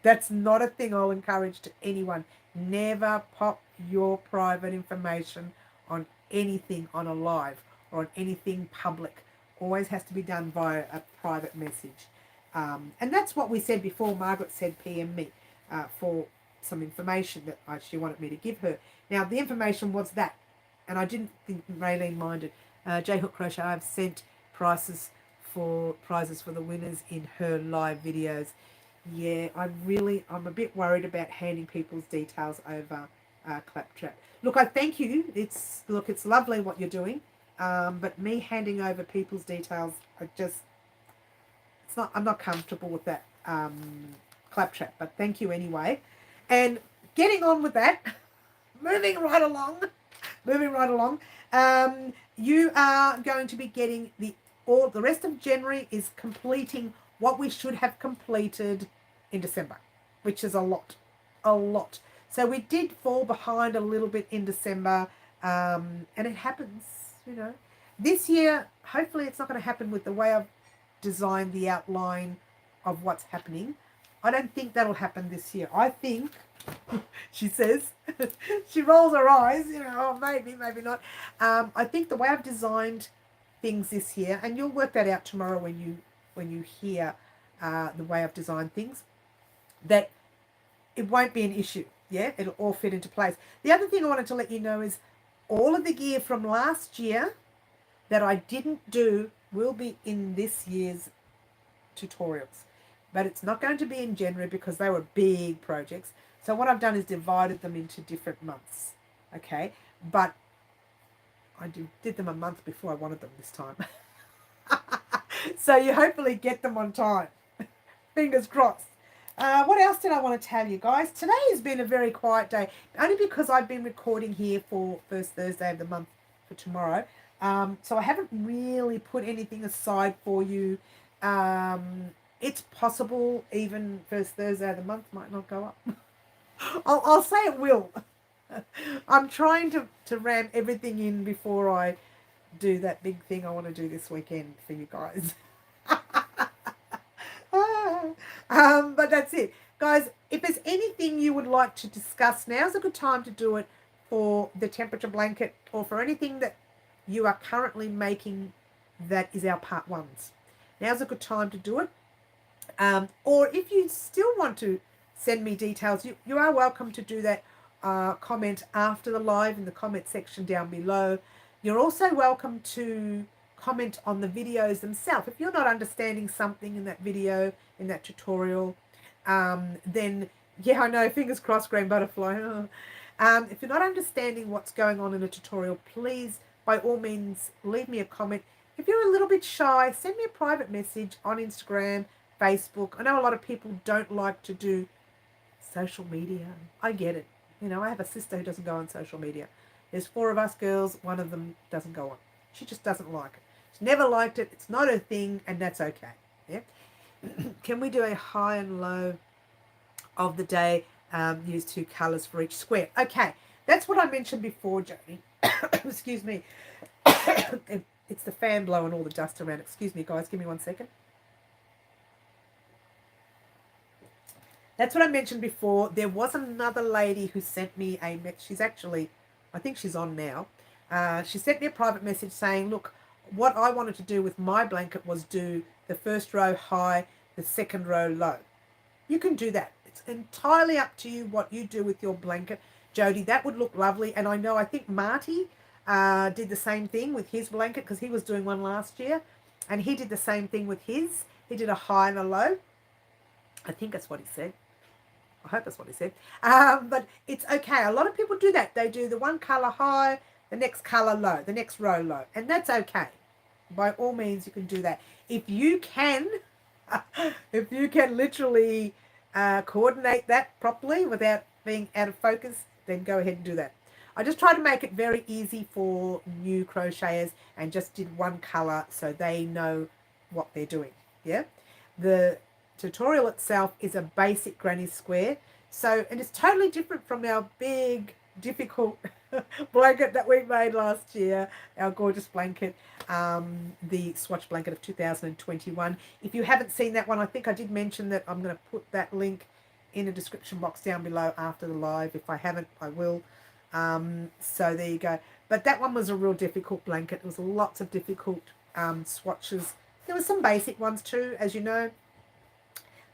That's not a thing I'll encourage to anyone. Never pop your private information on anything on a live or on anything public. Always has to be done via a private message. And that's what we said before. Margaret said PM me for some information that she wanted me to give her. Now, the information was that, and I didn't think Raylene minded. J Hook Crochet, I've sent prizes for the winners in her live videos. Yeah, I'm a bit worried about handing people's details over, Claptrap. Look, I thank you. It's lovely what you're doing. But me handing over people's details, I'm not comfortable with that, Claptrap. But thank you anyway. And getting on with that, moving right along. You are going to be getting the rest of January is completing what we should have completed in December, which is a lot. So we did fall behind a little bit in December, and it happens, This year, hopefully it's not going to happen with the way I've designed the outline of what's happening. I don't think that'll happen this year. I think, she says, she rolls her eyes, maybe not. I think the way I've designed things this year, and you'll work that out tomorrow when you hear the way I've designed things, that it won't be an issue. Yeah, it'll all fit into place. The other thing I wanted to let you know is all of the gear from last year that I didn't do will be in this year's tutorials. But it's not going to be in January because they were big projects. So what I've done is divided them into different months. Okay, but I did them a month before I wanted them this time. So you hopefully get them on time. Fingers crossed. What else did I want to tell you guys? Today has been a very quiet day, only because I've been recording here for first Thursday of the month for tomorrow. So I haven't really put anything aside for you It's possible even first Thursday of the month might not go up. I'll say it will. I'm trying to ram everything in before I do that big thing I want to do this weekend for you guys. But that's it. Guys, if there's anything you would like to discuss, now's a good time to do it for the temperature blanket or for anything that you are currently making that is our part ones. Now's a good time to do it. Or if you still want to send me details, you are welcome to do that. Comment after the live in the comment section down below. You're also welcome to comment on the videos themselves. If you're not understanding something in that video, in that tutorial, then yeah, I know, fingers crossed, green butterfly. If you're not understanding what's going on in a tutorial, please, by all means, leave me a comment. If you're a little bit shy, send me a private message on Instagram, Facebook. I know a lot of people don't like to do social media. I get it. You know, I have a sister who doesn't go on social media. There's 4 of us girls, one of them doesn't go on. She just doesn't like it. She's never liked it. It's not her thing, and that's okay. Yeah. Can we do a high and low of the day? Use 2 colours for each square. Okay, that's what I mentioned before, Jodie. Excuse me. It's the fan blowing all the dust around. Excuse me, guys. Give me 1 second. That's what I mentioned before. There was another lady who sent me a message. She's actually, I think she's on now. She sent me a private message saying, look, what I wanted to do with my blanket was do the first row high, the second row low. You can do that. It's entirely up to you what you do with your blanket. Jodie, that would look lovely. And I think Marty did the same thing with his blanket because he was doing one last year. And he did the same thing with his. He did a high and a low. I think that's what he said. I hope that's what he said. But it's okay. A lot of people do that. They do the one colour high, the next colour low, the next row low. And that's okay. By all means, you can do that. If you can, literally coordinate that properly without being out of focus, then go ahead and do that. I just try to make it very easy for new crocheters and just did one colour so they know what they're doing. Yeah. The tutorial itself is a basic granny square, so, and it's totally different from our big difficult blanket that we made last year, our gorgeous blanket, the Swatch Blanket of 2021. If you haven't seen that one, I think I did mention that I'm going to put that link in the description box down below after the live. If I haven't, I will. So there you go. But that one was a real difficult blanket. There was lots of difficult swatches. There were some basic ones too, as you know.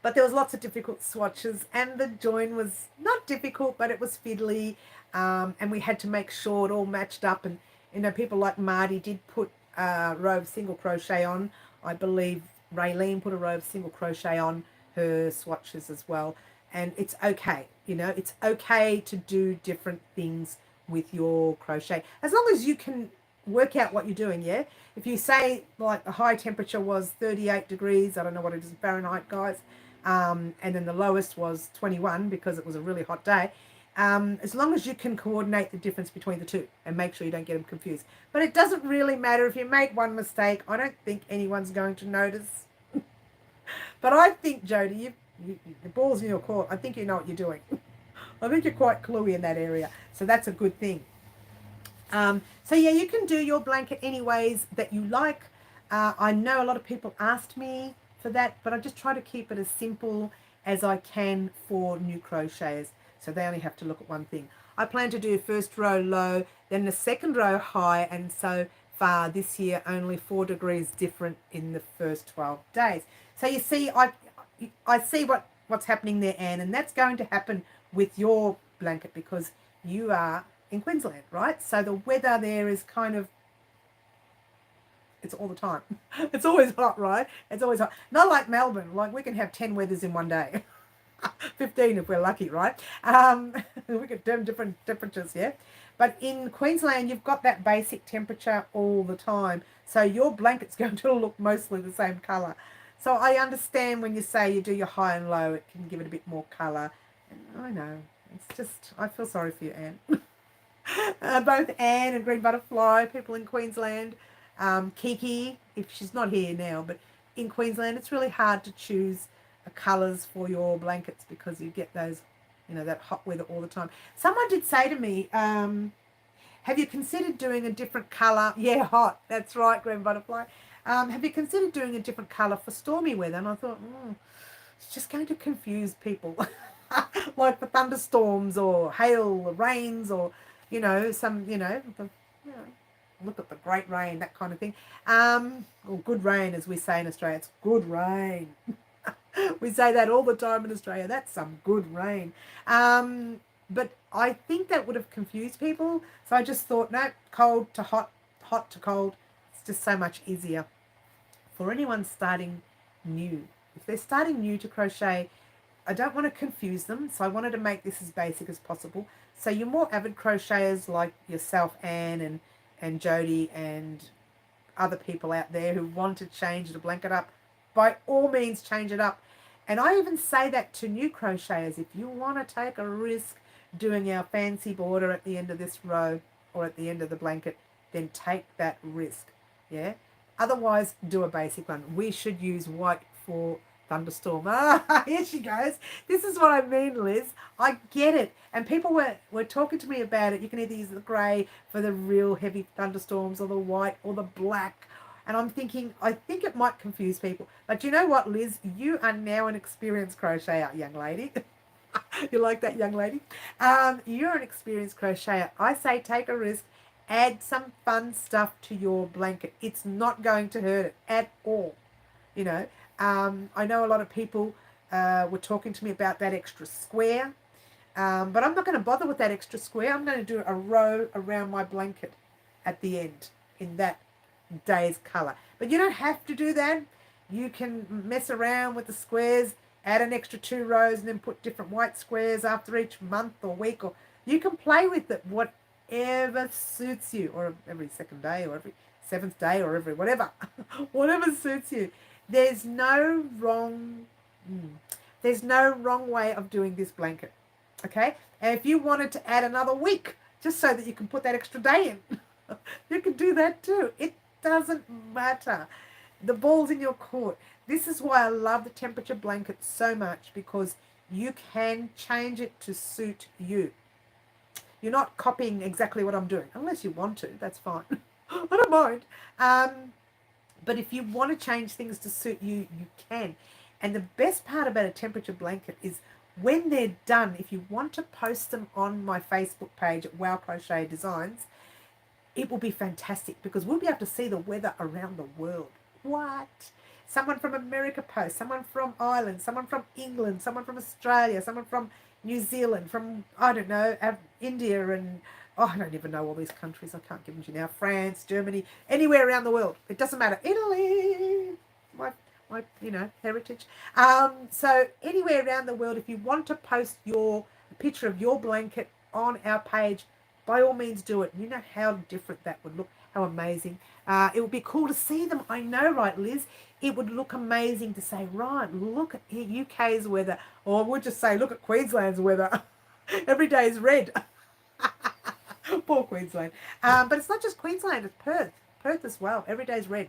But there was lots of difficult swatches, and the join was not difficult, but it was fiddly, and we had to make sure it all matched up. And you know, people like Marty did put a row of single crochet on. I believe Raylene put a row of single crochet on her swatches as well. And it's okay, you know, it's okay to do different things with your crochet as long as you can work out what you're doing. Yeah, if you say like the high temperature was 38 degrees, I don't know what it is in Fahrenheit, guys. And then the lowest was 21 because it was a really hot day. As long as you can coordinate the difference between the two and make sure you don't get them confused. But it doesn't really matter if you make one mistake. I don't think anyone's going to notice. But I think, Jodie, the ball's in your court. I think you know what you're doing. I think you're quite cluey in that area. So that's a good thing. So yeah, you can do your blanket any ways that you like. I know a lot of people asked me for that, but I just try to keep it as simple as I can for new crocheters, so they only have to look at one thing. I plan to do first row low, then the second row high, and so far this year only 4 degrees different in the first 12 days. So you see, I see what's happening there, Anne, and that's going to happen with your blanket because you are in Queensland, right? So the weather there is kind of, it's all the time. It's always hot, right? It's always hot. Not like Melbourne. Like we can have 10 weathers in one day. 15 if we're lucky, right? We get different temperatures, yeah? But in Queensland, you've got that basic temperature all the time. So your blanket's going to look mostly the same colour. So I understand when you say you do your high and low, it can give it a bit more colour. And I know. It's just, I feel sorry for you, Anne. Both Anne and Green Butterfly, people in Queensland. Kiki, if she's not here now, but in Queensland, it's really hard to choose colours for your blankets because you get those, that hot weather all the time. Someone did say to me, have you considered doing a different colour? Yeah, hot. That's right, Green Butterfly. Have you considered doing a different colour for stormy weather? And I thought, it's just going to confuse people. Like for thunderstorms or hail or rains or, look at the great rain, that kind of thing. Or good rain, as we say in Australia. It's good rain. We say that all the time in Australia. That's some good rain. But I think that would have confused people. So I just thought, no, cold to hot, hot to cold. It's just so much easier. For anyone starting new, if they're starting new to crochet, I don't want to confuse them. So I wanted to make this as basic as possible. So your more avid crocheters like yourself, Anne, and Jody, and other people out there who want to change the blanket up, by all means change it up. And I even say that to new crocheters. If you want to take a risk doing our fancy border at the end of this row or at the end of the blanket, then take that risk. Yeah. Otherwise, do a basic one. We should use white for thunderstorm. Here she goes. This is what I mean, Liz. I get it. And people were talking to me about it. You can either use the grey for the real heavy thunderstorms or the white or the black. And I'm thinking, I think it might confuse people. But you know what, Liz? You are now an experienced crocheter, young lady. You like that, young lady? You're an experienced crocheter. I say take a risk. Add some fun stuff to your blanket. It's not going to hurt it at all. I know a lot of people were talking to me about that extra square. But I'm not going to bother with that extra square. I'm going to do a row around my blanket at the end in that day's colour. But you don't have to do that. You can mess around with the squares, add an extra 2 rows and then put different white squares after each month or week, or you can play with it whatever suits you, or every second day or every 7th day or every whatever suits you. There's no wrong way of doing this blanket. Okay? And if you wanted to add another week just so that you can put that extra day in, you can do that too. It doesn't matter. The ball's in your court. This is why I love the temperature blanket so much, because you can change it to suit you. You're not copying exactly what I'm doing, unless you want to. That's fine. I don't mind. But if you want to change things to suit you, you can. And the best part about a temperature blanket is when they're done, if you want to post them on my Facebook page at Wow Crochet Designs, it will be fantastic because we'll be able to see the weather around the world. What? Someone from America posts, someone from Ireland, someone from England, someone from Australia, someone from New Zealand, from, I don't know, India, and I don't even know all these countries. I can't give them to you now. France, Germany, anywhere around the world. It doesn't matter. Italy, my heritage. So anywhere around the world, if you want to post a picture of your blanket on our page, by all means do it. You know how different that would look, how amazing. It would be cool to see them. I know, right, Liz? It would look amazing to say, right, look at UK's weather. Or we'll just say, look at Queensland's weather. Every day is red. Poor Queensland. But it's not just Queensland, it's Perth. Perth as well. Every day's red.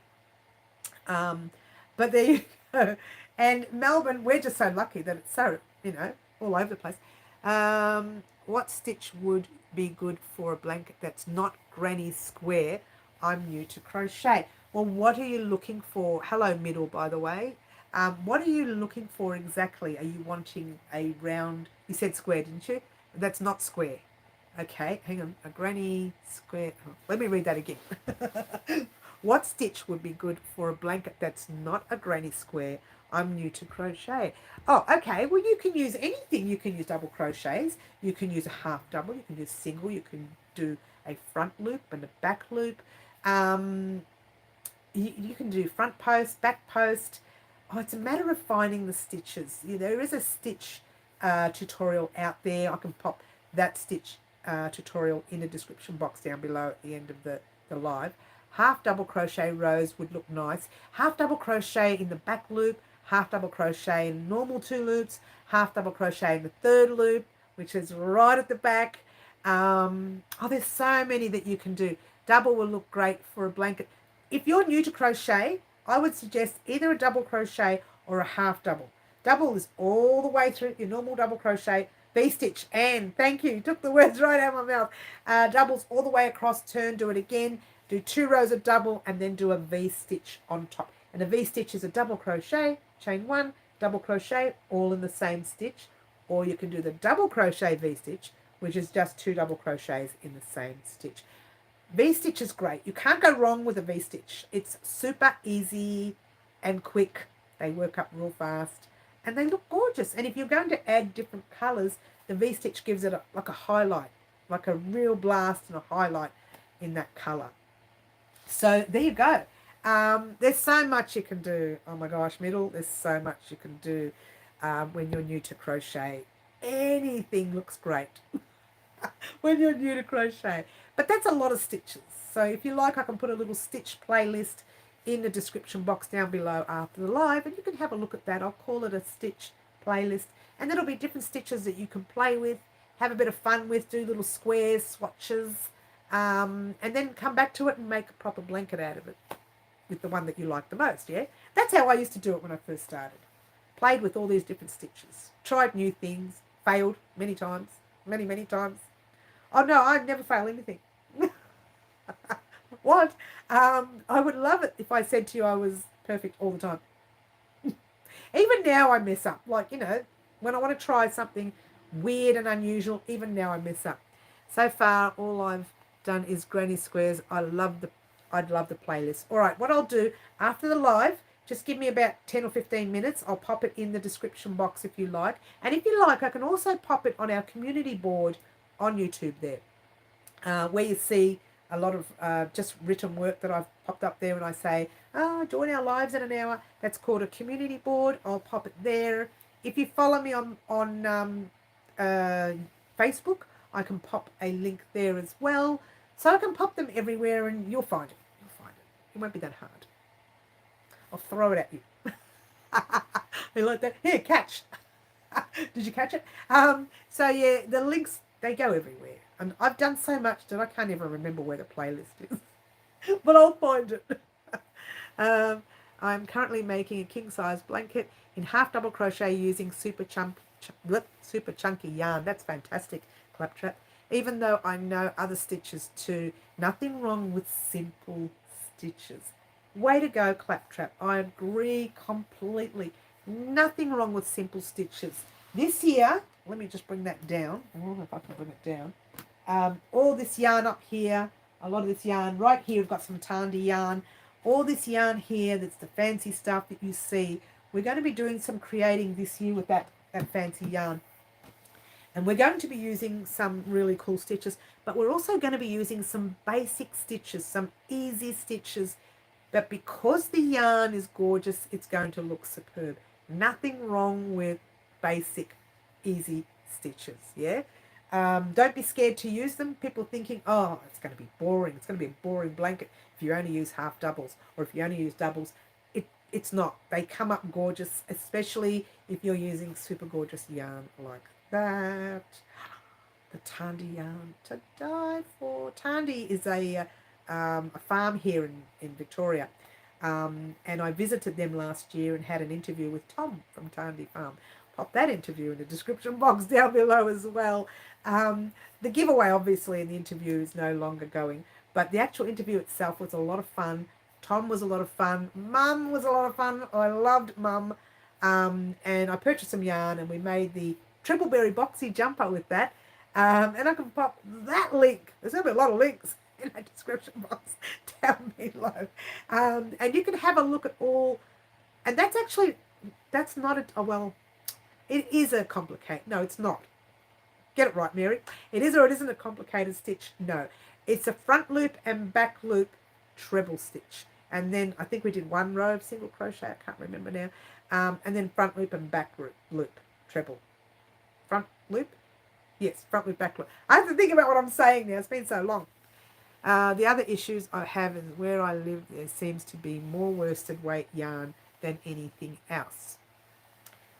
But there you go. And Melbourne, we're just so lucky that it's so, all over the place. What stitch would be good for a blanket that's not granny square? I'm new to crochet. Well, what are you looking for? Hello, Middle, by the way. What are you looking for exactly? Are you wanting a round? You said square, didn't you? That's not square. Okay, hang on. A granny square. Oh, let me read that again. What stitch would be good for a blanket that's not a granny square? I'm new to crochet. Oh, okay. Well, you can use anything. You can use double crochets. You can use a half double. You can use single. You can do a front loop and a back loop. You can do front post, back post. Oh, it's a matter of finding the stitches. There is a stitch tutorial out there. I can pop that stitch tutorial in the description box down below at the end of the live. Half double crochet rows would look nice. Half double crochet in the back loop, half double crochet in normal 2 loops, half double crochet in the 3rd loop, which is right at the back. There's so many that you can do. Double will look great for a blanket. If you're new to crochet, I would suggest either a double crochet or a half double. Double is all the way through your normal double crochet, V-stitch, and thank you, took the words right out of my mouth. Doubles all the way across, turn, do it again, do 2 rows of double, and then do a V-stitch on top. And a V-stitch is a double crochet, chain 1, double crochet, all in the same stitch. Or you can do the double crochet V-stitch, which is just 2 double crochets in the same stitch. V-stitch is great. You can't go wrong with a V-stitch. It's super easy and quick. They work up real fast and they look gorgeous. And if you're going to add different colours, the V-stitch gives it like a highlight, like a real blast and a highlight in that colour. So there you go. There's so much you can do. Oh my gosh, middle, there's so much you can do when you're new to crochet. Anything looks great when you're new to crochet. But that's a lot of stitches. So if you like, I can put a little stitch playlist in the description box down below after the live, and you can have a look at that. I'll call it a stitch playlist, and there'll be different stitches that you can play with, have a bit of fun with, do little squares, swatches, and then come back to it and make a proper blanket out of it with the one that you like the most, yeah? That's how I used to do it when I first started. Played with all these different stitches, tried new things, failed many times, many times. Oh no, I never fail anything. What? I would love it if I said to you I was perfect all the time. Even now I mess up. Like, you know, when I want to try something weird and unusual, even now I mess up. So far, all I've done is granny squares. I'd love the playlist. All right, what I'll do after the live, just give me about 10 or 15 minutes. I'll pop it in the description box if you like. And if you like, I can also pop it on our community board on YouTube there, where you see a lot of just written work that I've popped up there, and I say, join our lives in an hour. That's called a community board. I'll pop it there. If you follow me on Facebook, I can pop a link there as well. So I can pop them everywhere, and you'll find it. You'll find it. It won't be that hard. I'll throw it at you. You like that? Here, catch. Did you catch it? So yeah, the links, they go everywhere. And I've done so much that I can't even remember where the playlist is. But I'll find it. I'm currently making a king-size blanket in half double crochet using super chunky yarn. That's fantastic, Claptrap. Even though I know other stitches too. Nothing wrong with simple stitches. Way to go, Claptrap. I agree completely. Nothing wrong with simple stitches. This year, let me just bring that down. I don't know if I can bring it down. All this yarn up here, a lot of this yarn right here, we've got some Tandy yarn. All this yarn here, that's the fancy stuff that you see. We're going to be doing some creating this year with that fancy yarn. And we're going to be using some really cool stitches, but we're also going to be using some basic stitches, some easy stitches. But because the yarn is gorgeous, it's going to look superb. Nothing wrong with basic, easy stitches, yeah? Don't be scared to use them. People thinking, oh, it's going to be boring. It's going to be a boring blanket if you only use half doubles, or if you only use doubles. It's not. They come up gorgeous, especially if you're using super gorgeous yarn like that. The Tandy yarn to die for. Tandy is a farm here in Victoria. And I visited them last year and had an interview with Tom from Tandy Farm. Pop that interview in the description box down below as well. The giveaway, obviously, in the interview is no longer going, but the actual interview itself was a lot of fun. Tom was a lot of fun. Mum was a lot of fun. I loved Mum. And I purchased some yarn, and we made the Trippleberry boxy jumper with that. And I can pop that link. There's going to be a lot of links in the description box down below. And you can have a look at all. And that's actually, that's not a, well, it is a complicated, no, it's not. Get it right, Mary. It is or it isn't a complicated stitch? No. It's a front loop and back loop treble stitch. And then I think we did 1 row of single crochet. I can't remember now. And then front loop and back loop treble. Front loop? Yes, front loop, back loop. I have to think about what I'm saying now. It's been so long. The other issues I have is where I live, there seems to be more worsted weight yarn than anything else.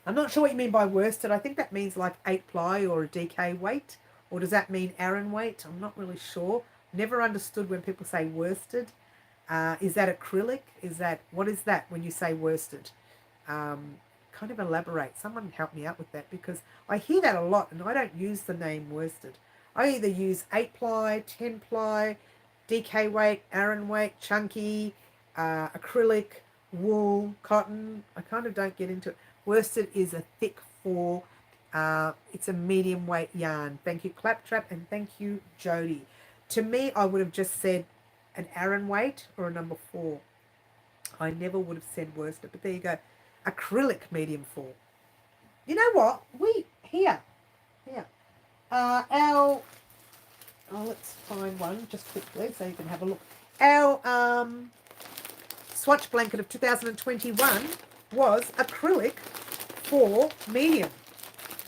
I'm not sure what you mean by worsted. I think that means like 8 ply or a DK weight. Or does that mean Aran weight? I'm not really sure. Never understood when people say worsted. Is that acrylic? Is that, what is that when you say worsted? Kind of elaborate. Someone help me out with that, because I hear that a lot and I don't use the name worsted. I either use 8 ply, 10 ply, DK weight, Aran weight, chunky, acrylic, wool, cotton. I kind of don't get into it. Worsted is a thick 4. It's a medium weight yarn. Thank you, Claptrap, and thank you, Jody. To me, I would have just said an Aran weight or a number 4. I never would have said worsted, but there you go. Acrylic medium 4. You know what? Here. Let's find one just quickly so you can have a look. Our Swatch Blanket of 2021 was acrylic for medium.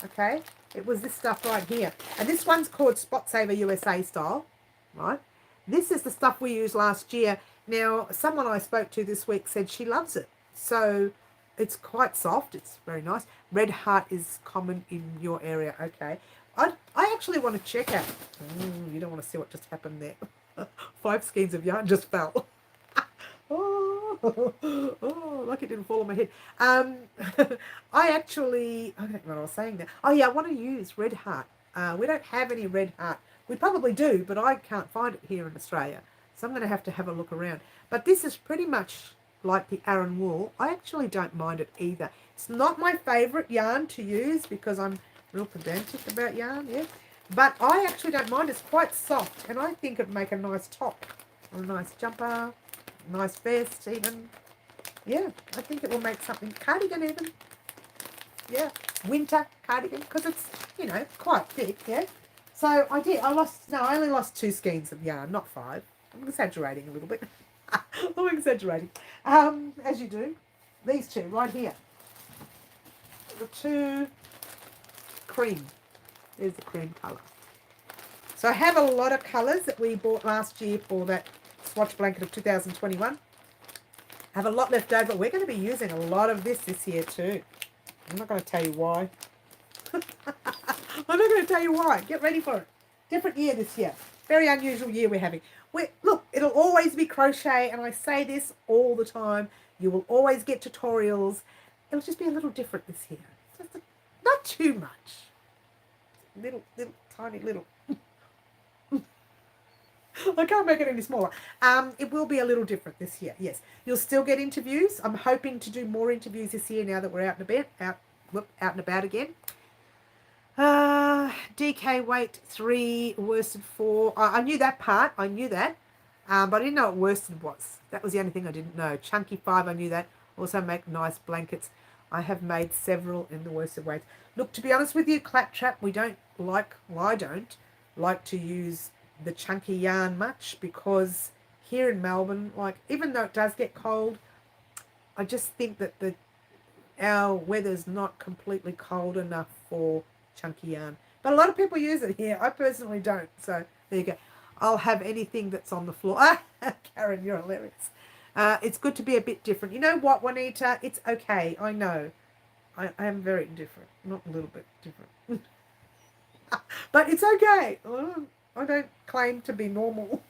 Okay, it was this stuff right here, and this one's called Spot Saver USA style, right? This is the stuff we used last year. Now, someone I spoke to this week said she loves it, so it's quite soft. It's very nice. Red Heart is common in your area. Okay, I actually want to check out. You don't want to see what just happened there. 5 skeins of yarn just fell. Oh, like it didn't fall on my head. I don't know what I was saying there. Oh yeah, I want to use Red Heart. We don't have any Red Heart. We probably do, but I can't find it here in Australia. So I'm going to have a look around. But this is pretty much like the Aran wool. I actually don't mind it either. It's not my favourite yarn to use because I'm real pedantic about yarn, yeah. But I actually don't mind. It's quite soft, and I think it'd make a nice top or a nice jumper. Nice vest even. Yeah, I think it will make something. Cardigan even. Yeah, winter cardigan, because it's, quite thick, yeah. So I only lost 2 skeins of yarn, not 5. I'm exaggerating a little bit. I'm exaggerating. As you do. These 2 right here. The 2 cream. There's the cream colour. So I have a lot of colours that we bought last year for that Swatch Blanket of 2021. I have a lot left over. We're going to be using a lot of this year too. I'm not going to tell you why. I'm not going to tell you why. Get ready for it. Different year this year. Very unusual year we're having. Look, it'll always be crochet, and I say this all the time. You will always get tutorials. It'll just be a little different this year. Not too much. Little, tiny little. I can't make it any smaller. It will be a little different this year, yes. You'll still get interviews. I'm hoping to do more interviews this year now that we're out and about again. DK weight 3, worsted 4. I knew that part. I knew that. But I didn't know what worsted was. That was the only thing I didn't know. Chunky 5, I knew that. Also make nice blankets. I have made several in the worsted weights. Look, to be honest with you, Claptrap, I don't like to use the chunky yarn much, because here in Melbourne, even though it does get cold, I just think that our weather's not completely cold enough for chunky yarn. But a lot of people use it here. I personally don't. So there you go. I'll have anything that's on the floor. Karen, you're hilarious. It's good to be a bit different. You know what, Juanita? It's okay. I know. I am very different. Not a little bit different. But it's okay. I don't claim to be normal.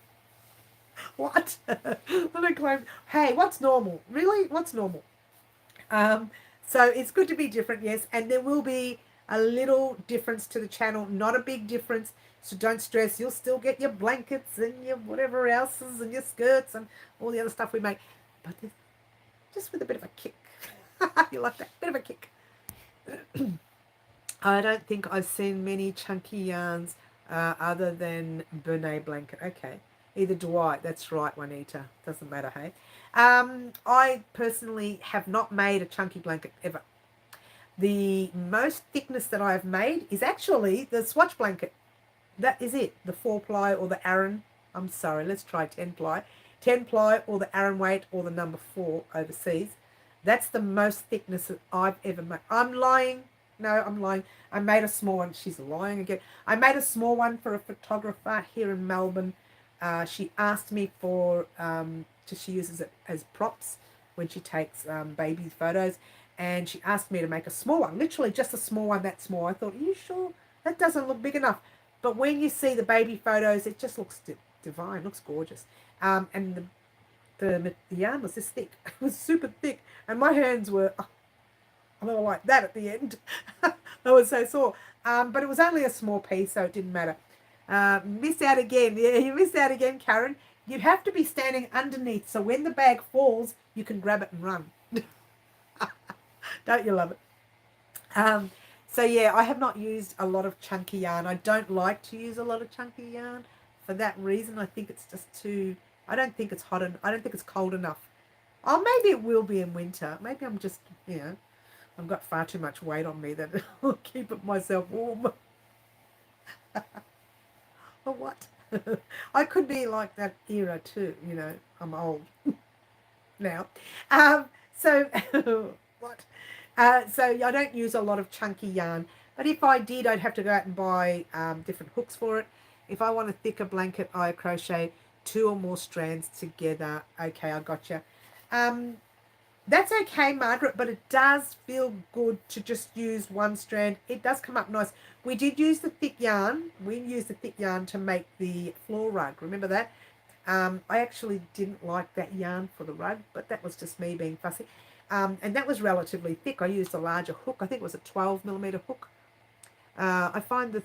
What? I don't claim. Hey, what's normal? Really? What's normal? So it's good to be different, yes. And there will be a little difference to the channel. Not a big difference. So don't stress. You'll still get your blankets and your whatever else's and your skirts and all the other stuff we make. But just with a bit of a kick. You like that? Bit of a kick. I don't think I've seen many chunky yarns other than Bernay blanket. Okay. Either do I. That's right, Juanita. Doesn't matter, hey. I personally have not made a chunky blanket ever. The most thickness that I've made is actually the Swatch Blanket. That is it. The 4 ply or the Aran. I'm sorry, let's try 10 ply. 10 ply or the Aran weight or the number 4 overseas. That's the most thickness that I've ever made. I'm lying. No, I'm lying. I made a small one. She's lying again. I made a small one for a photographer here in Melbourne. She asked me for, she uses it as props when she takes baby photos. And she asked me to make a small one, literally just a small one that small. I thought, are you sure? That doesn't look big enough. But when you see the baby photos, it just looks divine, looks gorgeous. And the yarn was this thick. It was super thick, and my hands were a little like that at the end. I was so sore. But it was only a small piece, so it didn't matter. Missed out again. Yeah, you missed out again, Karen. You'd have to be standing underneath, so when the bag falls, you can grab it and run. Don't you love it? Um, so yeah, I have not used a lot of chunky yarn. I don't like to use a lot of chunky yarn for that reason. I think it's just too. I don't think it's hot and I don't think it's cold enough. Oh, maybe it will be in winter. Maybe I'm just, I've got far too much weight on me that I'll keep it myself warm. Or what? I could be like that era too. I'm old now. So what? So I don't use a lot of chunky yarn, but if I did, I'd have to go out and buy different hooks for it. If I want a thicker blanket, I crochet 2 or more strands together. Okay, I gotcha. That's okay, Margaret, but it does feel good to just use one strand. It does come up nice. We did use the thick yarn. We used the thick yarn to make the floor rug. Remember that? I actually didn't like that yarn for the rug, but that was just me being fussy. And that was relatively thick. I used a larger hook. I think it was a 12 millimeter hook. I find the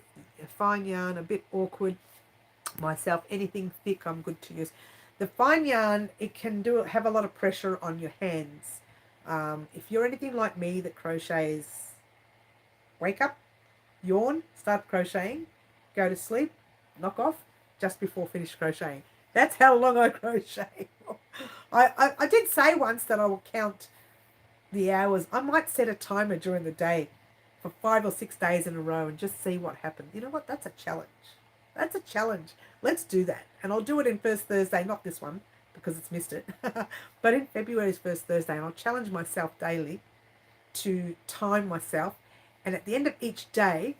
fine yarn a bit awkward myself. Anything thick, I'm good to use. The fine yarn, it can have a lot of pressure on your hands. If you're anything like me that crochets, wake up, yawn, start crocheting, go to sleep, knock off just before finish crocheting. That's how long I crochet. I did say once that I will count the hours. I might set a timer during the day for 5 or 6 days in a row and just see what happens. You know what? That's a challenge. That's a challenge. Let's do that. And I'll do it in first Thursday, not this one because it's missed it, but in February's first Thursday. And I'll challenge myself daily to time myself. And at the end of each day,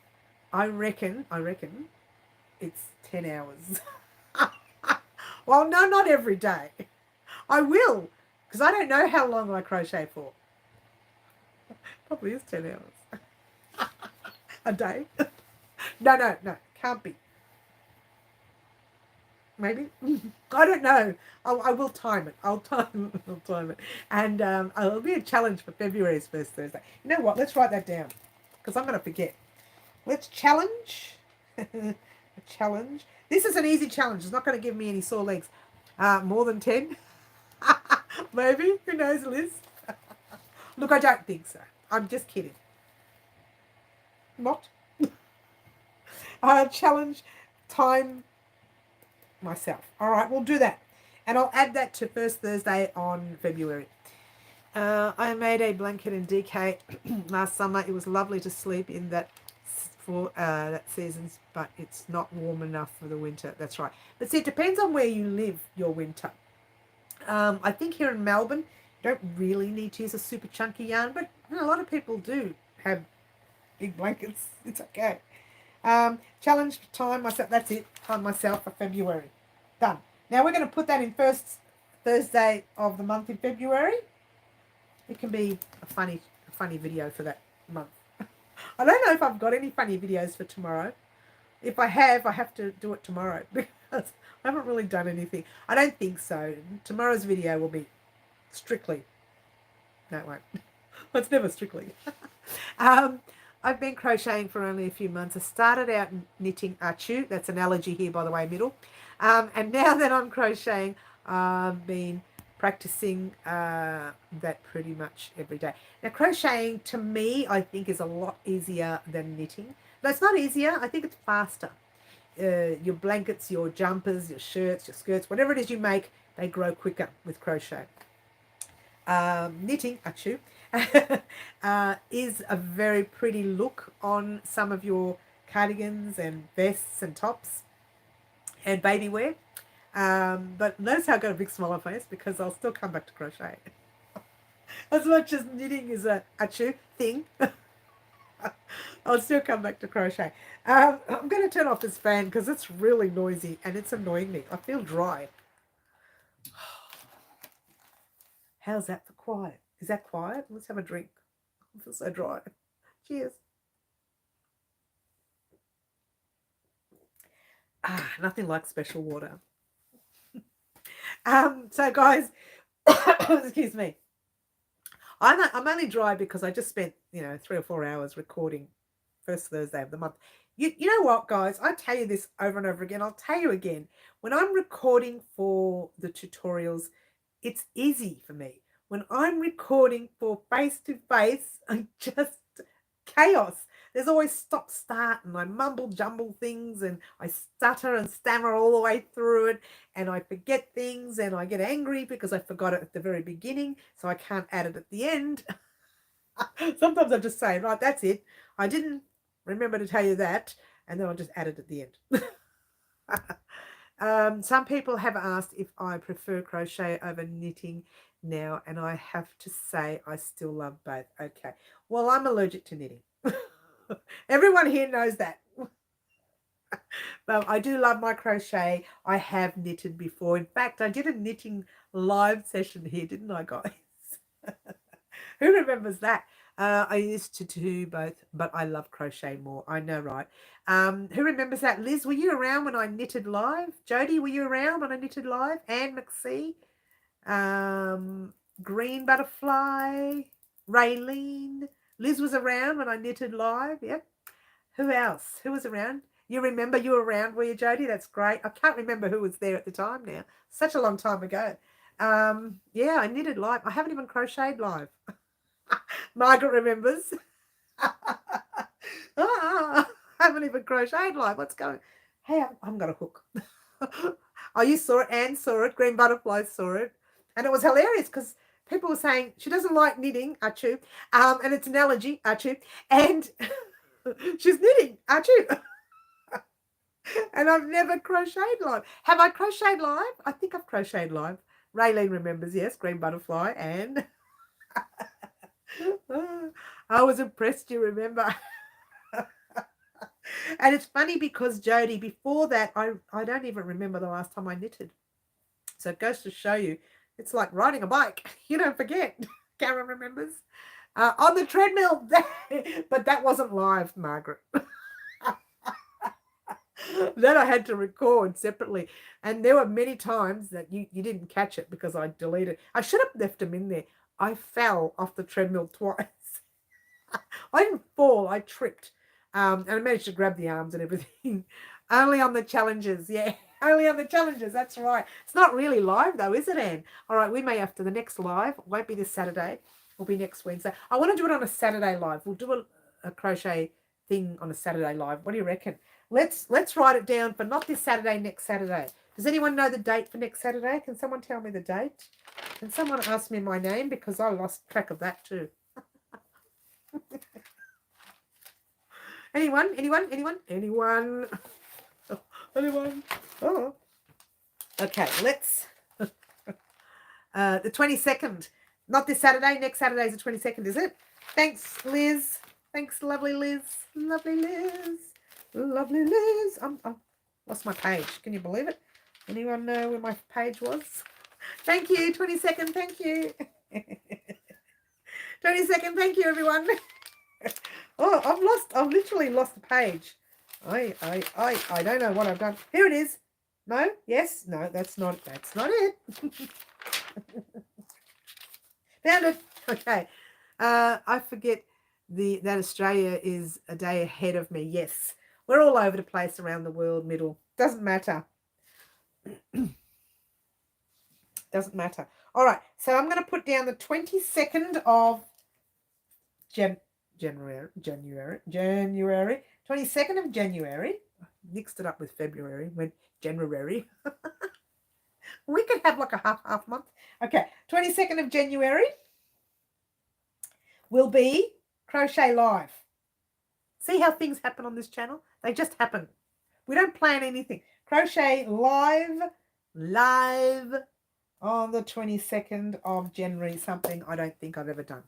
I reckon it's 10 hours. Well, no, not every day. I will, because I don't know how long I crochet for. Probably is 10 hours. A day. No, can't be. Maybe. I don't know. I will time it. I'll time it. And it'll be a challenge for February's first Thursday. You know what? Let's write that down because I'm going to forget. Let's challenge. A challenge. This is an easy challenge. It's not going to give me any sore legs. More than 10? Maybe. Who knows, Liz? Look, I don't think so. I'm just kidding. Not. Challenge time myself. All right, we'll do that. And I'll add that to first Thursday on February. I made a blanket in DK last summer. It was lovely to sleep in that for that season's, but it's not warm enough for the winter. That's right. But see, it depends on where you live your winter. I think here in Melbourne, you don't really need to use a super chunky yarn, but a lot of people do have big blankets. It's okay. Challenge time myself. That's it. Time myself for February. Done. Now we're going to put that in first Thursday of the month in February. It can be a funny video for that month. I don't know if I've got any funny videos for tomorrow. If I have to do it tomorrow because I haven't really done anything. I don't think so. Tomorrow's video will be strictly. No, it won't. Well, it's never strictly. I've been crocheting for only a few months. I started out knitting achu. That's an allergy here, by the way, middle. And now that I'm crocheting, I've been practicing that pretty much every day. Now, crocheting, to me, I think is a lot easier than knitting. No, it's not easier. I think it's faster. Your blankets, your jumpers, your shirts, your skirts, whatever it is you make, they grow quicker with crochet. Knitting, achu, is a very pretty look on some of your cardigans and vests and tops and baby wear. But notice how I've got a big smile on my face because I'll still come back to crochet. As much as knitting is a achu thing, I'll still come back to crochet. I'm going to turn off this fan because it's really noisy and it's annoying me. I feel dry. How's that for quiet? Is that quiet? Let's have a drink. I feel so dry. Cheers. Nothing like special water. So guys, excuse me. I'm only dry because I just spent 3 or 4 hours recording first Thursday of the month. You know what, guys? I tell you this over and over again. I'll tell you again. When I'm recording for the tutorials, it's easy for me. When I'm recording for face to face, I just chaos. There's always stop start and I mumble jumble things and I stutter and stammer all the way through it and I forget things and I get angry because I forgot it at the very beginning, so I can't add it at the end. Sometimes I just say, right, that's it. I didn't remember to tell you that, and then I'll just add it at the end. Some people have asked if I prefer crochet over knitting now, and I have to say I still love both. Okay, well, I'm allergic to knitting. Everyone here knows that. But I do love my crochet. I have knitted before. In fact, I did a knitting live session here, didn't I, guys? Who remembers that? I used to do both, but I love crochet more. I know, right? Who remembers that? Liz, were you around when I knitted live? Jody, were you around when I knitted live? Anne McSee, Green Butterfly, Raylene. Liz was around when I knitted live. Yep. Who else? Who was around? You remember you were around, were you, Jody? That's great. I can't remember who was there at the time now. Such a long time ago. Yeah, I knitted live. I haven't even crocheted live. Margaret remembers. I haven't even crocheted live. What's going on? Hey, I've got a hook. Oh, you saw it. Anne saw it. Green Butterfly saw it. And it was hilarious because people were saying she doesn't like knitting, achoo. And it's an allergy, achoo. And she's knitting, achoo. And I've never crocheted live. Have I crocheted live? I think I've crocheted live. Raylene remembers, yes, Green Butterfly. And I was impressed, you remember. And it's funny because, Jody, before that, I don't even remember the last time I knitted. So it goes to show you, it's like riding a bike. You don't forget. Karen remembers. On the treadmill. But that wasn't live, Margaret. Then I had to record separately. And there were many times that you didn't catch it because I deleted. I should have left them in there. I fell off the treadmill twice. I didn't fall, I tripped. And I managed to grab the arms and everything. Only on the challenges, yeah. Only on the challenges, that's right. It's not really live though, is it, Anne? All right, we may have to. The next live won't be this Saturday. It'll be next Wednesday. I want to do it on a Saturday live. We'll do a crochet thing on a Saturday live. What do you reckon? Let's write it down for not this Saturday, next Saturday. Does anyone know the date for next Saturday? Can someone tell me the date? Can someone ask me my name? Because I lost track of that too. Anyone? Oh. Okay, let's. The 22nd. Not this Saturday. Next Saturday is the 22nd, is it? Thanks, Liz. Thanks, lovely Liz. Lovely Liz. Lovely Liz. I lost my page. Can you believe it? Anyone know where my page was? Thank you. 22nd. Thank you. 22nd. Thank you, everyone. Oh, I've literally lost the page. I don't know what I've done. Here it is. No? Yes? No, that's not it. Found it. Okay. I forget that Australia is a day ahead of me. Yes. We're all over the place around the world, middle. Doesn't matter. Doesn't matter. All right. So I'm going to put down the 22nd of January. 22nd of January. Mixed it up with February. Went January. We could have like a half month. Okay. 22nd of January will be Crochet Live. See how things happen on this channel? They just happen. We don't plan anything. Crochet Live on the 22nd of January. Something I don't think I've ever done.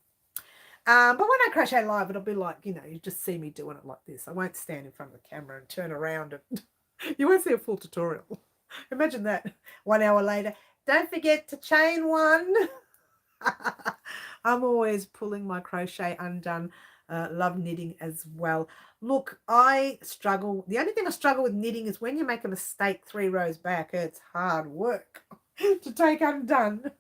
But when I crochet live, it'll be like, you just see me doing it like this. I won't stand in front of the camera and turn around. And you won't see a full tutorial. Imagine that. 1 hour later. Don't forget to chain one. I'm always pulling my crochet undone. Love knitting as well. Look, I struggle. The only thing I struggle with knitting is when you make a mistake 3 rows back. It's hard work. to take undone.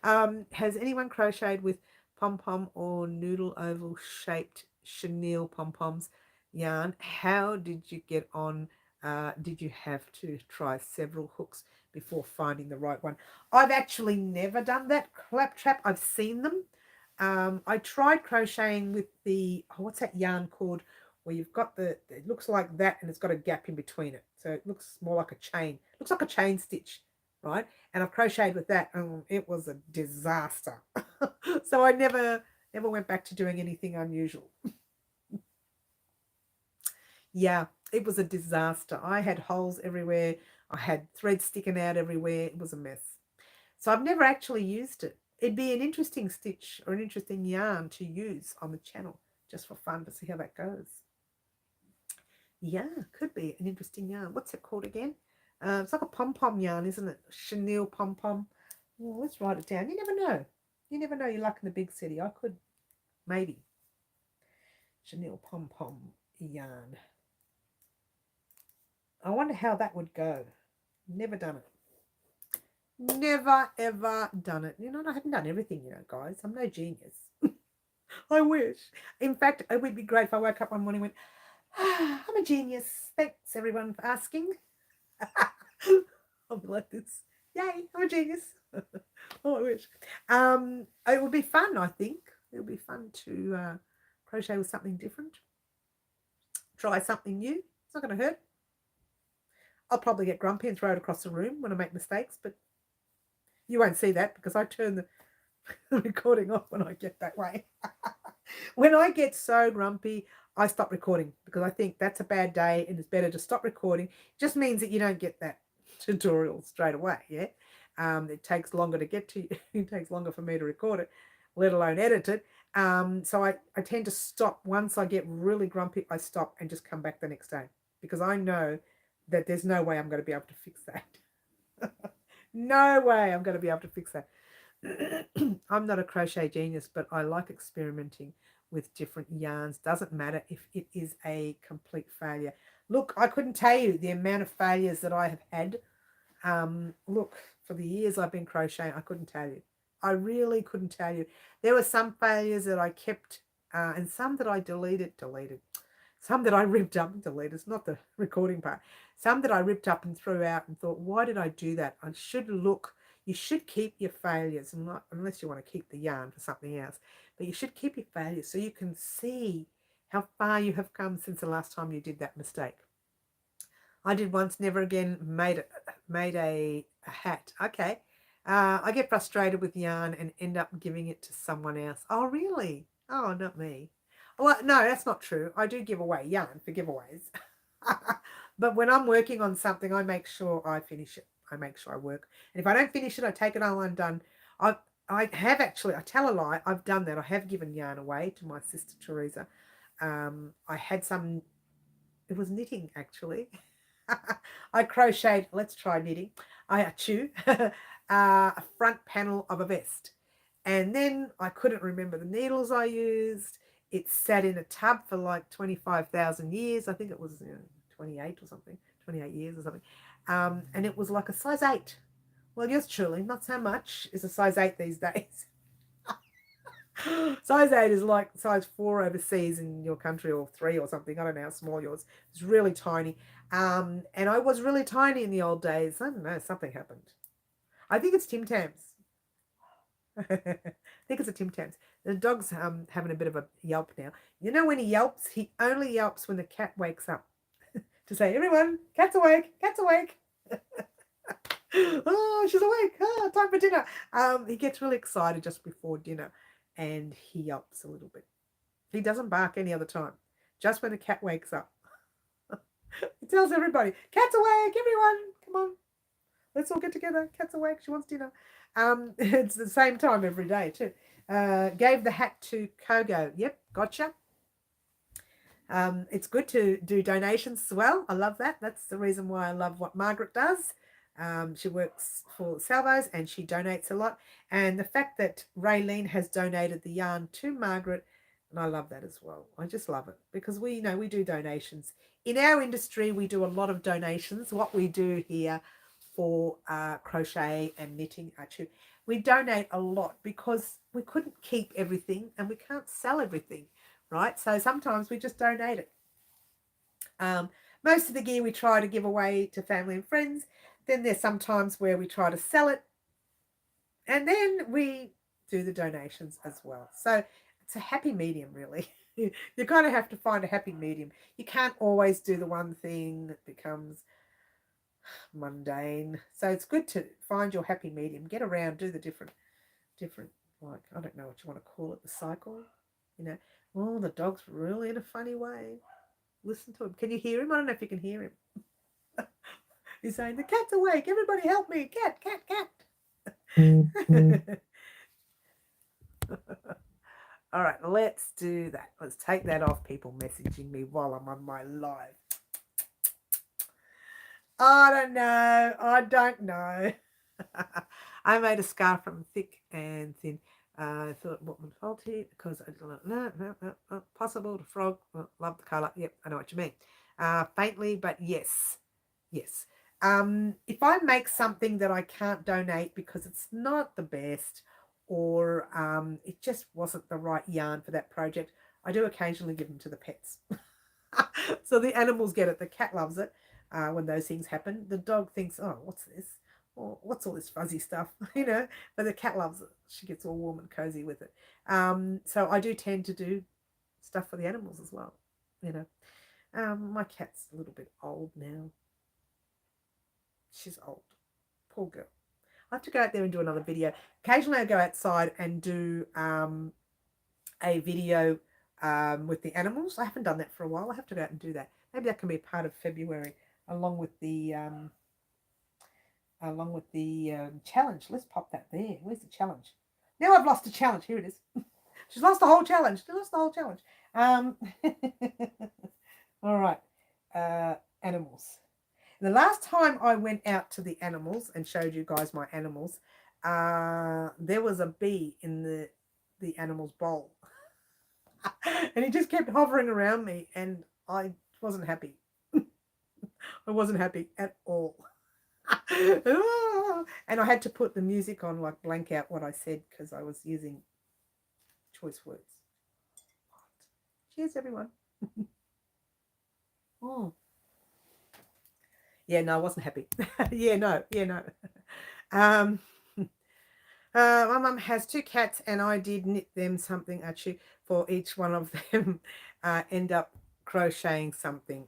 Has anyone crocheted with pom-pom or noodle oval shaped chenille pom-poms yarn? How did you get on? Did you have to try several hooks before finding the right one? I've actually never done that, Claptrap. I've seen them. I tried crocheting with the, what's that yarn called, where you've got it looks like that and it's got a gap in between it. So it looks more like a chain. It looks like a chain stitch, right? And I've crocheted with that and it was a disaster. So I never went back to doing anything unusual. Yeah, it was a disaster. I had holes everywhere. I had thread sticking out everywhere. It was a mess. So I've never actually used it. It'd be an interesting stitch or an interesting yarn to use on the channel just for fun to see how that goes. Yeah, could be an interesting yarn. What's it called again? It's like a pom-pom yarn, isn't it? Chenille pom-pom. Well, let's write it down. You never know. You never know your luck in the big city. I could, maybe. Chenille pom-pom yarn. I wonder how that would go. Never done it. Never, ever done it. You know, I haven't done everything, you know, guys. I'm no genius. I wish. In fact, it would be great if I woke up one morning and went, I'm a genius. Thanks, everyone, for asking. I'll be like this. Yay, I'm a genius. Oh, I wish. It would be fun, I think. It would be fun to crochet with something different. Try something new. It's not going to hurt. I'll probably get grumpy and throw it across the room when I make mistakes, but you won't see that because I turn the recording off when I get that way. When I get so grumpy, I stop recording because I think that's a bad day and it's better to stop recording. It just means that you don't get that tutorial straight away, yeah? It takes longer to get to you. It takes longer for me to record it, let alone edit it. So I tend to stop. Once I get really grumpy, I stop and just come back the next day because I know that there's no way I'm going to be able to fix that. No way I'm going to be able to fix that. I'm not a crochet genius, but I like experimenting with different yarns. Doesn't matter if it is a complete failure. Look, I couldn't tell you the amount of failures that I have had. Look, for the years I've been crocheting, I couldn't tell you. I really couldn't tell you. There were some failures that I kept and some that I deleted. Some that I ripped up and deleted. It's not the recording part. Some that I ripped up and threw out and thought, why did I do that? I should look. You should keep your failures, unless you want to keep the yarn for something else. But you should keep your failures so you can see how far you have come since the last time you did that mistake. I did once, never again, made a hat. Okay. I get frustrated with yarn and end up giving it to someone else. Oh, really? Oh, not me. Well, no, that's not true. I do give away yarn for giveaways. But when I'm working on something, I make sure I finish it. I make sure I work. And if I don't finish it, I take it all undone. I have actually, I tell a lie, I've done that. I have given yarn away to my sister Teresa. I had some, it was knitting actually. I crocheted, let's try knitting. I chew a front panel of a vest. And then I couldn't remember the needles I used. It sat in a tub for like 25,000 years. I think it was 28 or something, 28 years or something. And it was like a size 8. Well, yours truly, not so much, is a size 8 these days. Size 8 is like size 4 overseas in your country, or 3 or something. I don't know how small yours. It's really tiny. And I was really tiny in the old days. I don't know, something happened. I think it's Tim Tams. I think it's a Tim Tams. The dog's having a bit of a yelp now. You know, when he yelps, he only yelps when the cat wakes up to say, everyone, cat's awake, cat's awake. Oh, she's awake. Oh, time for dinner. He gets really excited just before dinner and he yelps a little bit. He doesn't bark any other time, just when the cat wakes up. He tells everybody, cat's awake, everyone, come on. Let's all get together. Cat's awake. She wants dinner. It's the same time every day too. Gave the hat to Kogo. Yep, gotcha. It's good to do donations as well. I love that. That's the reason why I love what Margaret does. She works for Salvos and she donates a lot. And the fact that Raylene has donated the yarn to Margaret, and I love that as well. I just love it because we do donations. In our industry, we do a lot of donations. What we do here for crochet and knitting. We donate a lot because we couldn't keep everything and we can't sell everything, right? So sometimes we just donate it. Most of the gear we try to give away to family and friends. Then there's some times where we try to sell it, and then we do the donations as well. So it's a happy medium, really. You kind of have to find a happy medium. You can't always do the one thing that becomes mundane. So it's good to find your happy medium. Get around, do the different, like, I don't know what you want to call it, the cycle. You know, oh, the dog's really in a funny way. Listen to him. Can you hear him? I don't know if you can hear him. He's saying, the cat's awake. Everybody help me. Cat, cat, cat. All right, let's do that. Let's take that off, people messaging me while I'm on my live. I don't know. I made a scarf from thick and thin. I thought what would faulty because I don't know. Possible to frog. Love the colour. Yep, I know what you mean. Faintly, but yes. If I make something that I can't donate because it's not the best, or it just wasn't the right yarn for that project, I do occasionally give them to the pets. So the animals get it. The cat loves it when those things happen. The dog thinks, oh, what's this? Or what's all this fuzzy stuff? But the cat loves it. She gets all warm and cozy with it. So I do tend to do stuff for the animals as well. My cat's a little bit old now. She's old. Poor girl. I have to go out there and do another video. Occasionally I go outside and do a video with the animals. I haven't done that for a while. I have to go out and do that. Maybe that can be part of February along with the challenge. Let's pop that there. Where's the challenge? Now I've lost the challenge. Here it is. She's lost the whole challenge. All right. Animals. The last time I went out to the animals and showed you guys my animals, there was a bee in the animal's bowl. And he just kept hovering around me and I wasn't happy. I wasn't happy at all. And I had to put the music on, like blank out what I said because I was using choice words. Cheers, everyone. Oh. Yeah, no, I wasn't happy. Yeah, no. My mum has 2 cats and I did knit them something actually for each one of them. May end up crocheting something.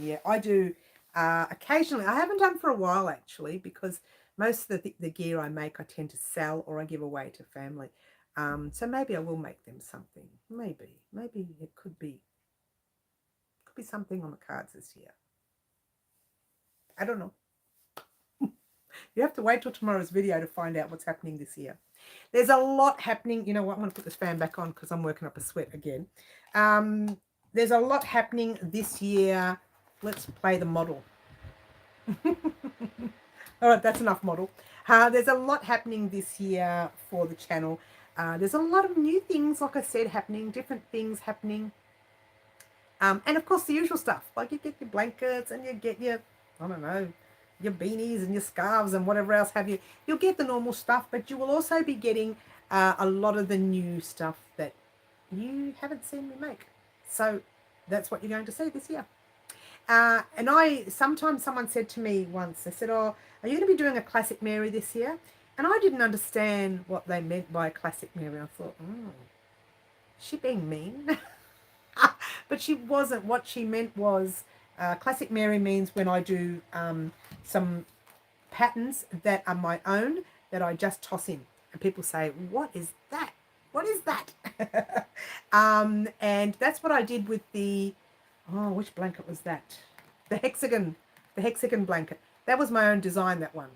Yeah, I do occasionally. I haven't done for a while actually because most of the gear I make I tend to sell or I give away to family. So maybe I will make them something. Maybe it could be something on the cards this year. I don't know. You have to wait till tomorrow's video to find out what's happening this year. There's a lot happening. You know what? I'm going to put this fan back on because I'm working up a sweat again. There's a lot happening this year. Let's play the model. All right, that's enough model. There's a lot happening this year for the channel. There's a lot of new things, like I said, happening, different things happening. And of course, the usual stuff, like you get your blankets and you get your, I don't know, your beanies and your scarves and whatever else have you. You'll get the normal stuff, but you will also be getting a lot of the new stuff that you haven't seen me make. So that's what you're going to see this year. And sometimes someone said to me once, they said, oh, are you going to be doing a Classic Mary this year? And I didn't understand what they meant by a Classic Mary. I thought, is she being mean? But she wasn't. What she meant was Classic Mary means when I do some patterns that are my own that I just toss in. And people say, what is that? What is that? And that's what I did with the, which blanket was that? The hexagon blanket. That was my own design, that one.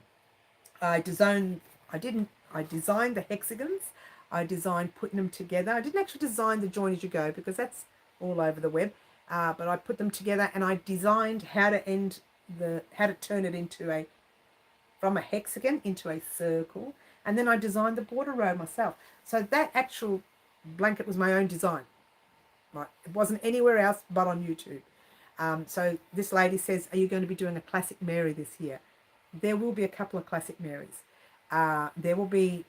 I designed the hexagons. I designed putting them together. I didn't actually design the join as you go because that's all over the web. But I put them together and I designed how to turn it from a hexagon into a circle. And then I designed the border row myself. So that actual blanket was my own design. Right? It wasn't anywhere else but on YouTube. So this lady says, are you going to be doing a Classic Mary this year? there will be a couple of classic Marys. There will be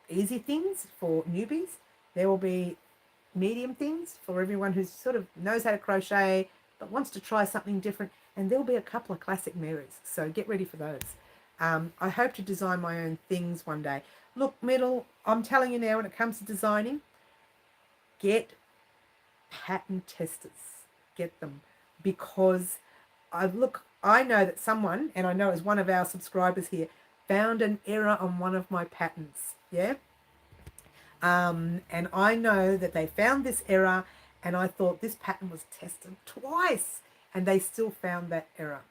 easy things for newbies. There will be medium things for everyone who sort of knows how to crochet but wants to try something different. And there'll be a couple of classic Marys. So get ready for those. I hope to design my own things one day. Look, Middle, I'm telling you now, when it comes to designing, get pattern testers. Get them. Because I know that someone, and I know it's one of our subscribers here, found an error on one of my patterns. Yeah. And I know that they found this error, and I thought this pattern was tested twice, and they still found that error.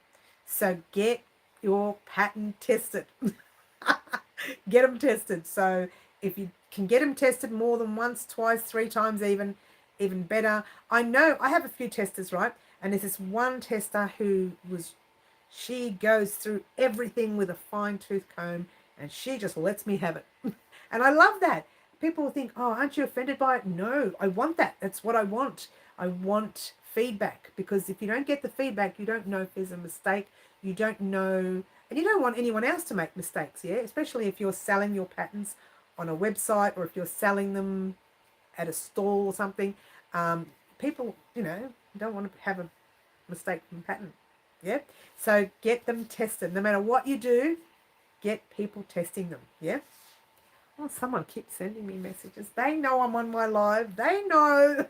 So get your pattern tested. Get them tested. So if you can get them tested more than once, twice, 3 times even better. I know I have a few testers, right? And there's this one tester she goes through everything with a fine-tooth comb, and she just lets me have it. And I love that. People will think, oh, aren't you offended by it? No, I want that. That's what I want. I want feedback, because if you don't get the feedback, you don't know if there's a mistake. You don't know, and you don't want anyone else to make mistakes, yeah? Especially if you're selling your patterns on a website, or if you're selling them at a stall or something. People, don't want to have a mistake from pattern, yeah? So get them tested. No matter what you do, get people testing them, yeah? Oh, someone keeps sending me messages. They know I'm on my live. They know.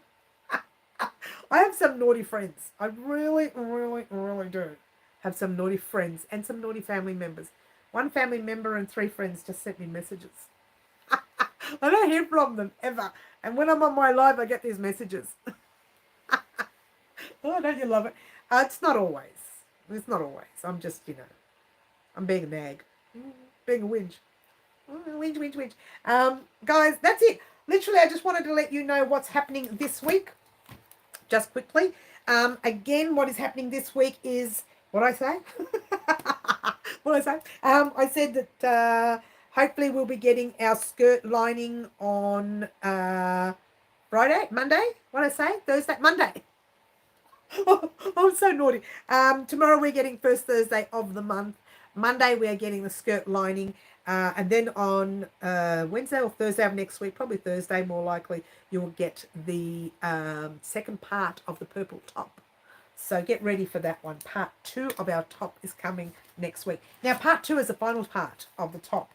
I have some naughty friends. I really, really, really do have some naughty friends and some naughty family members. One family member and 3 friends just sent me messages. I don't hear from them ever. And when I'm on my live, I get these messages. Oh, don't you love it? It's not always. It's not always. I'm just, I'm being a nag. Being a whinge. Whinge. Guys, that's it. Literally, I just wanted to let you know what's happening this week. Just quickly. Again, what is happening this week is, what I say? I said that hopefully we'll be getting our skirt lining on Monday. What I say? Thursday? Monday. Oh, I'm so naughty. Tomorrow we're getting first Thursday of the month. Monday we are getting the skirt lining. And then on Wednesday or Thursday of next week, probably Thursday more likely, you'll get the second part of the purple top. So get ready for that one. Part 2 of our top is coming next week. Now, part 2 is the final part of the top.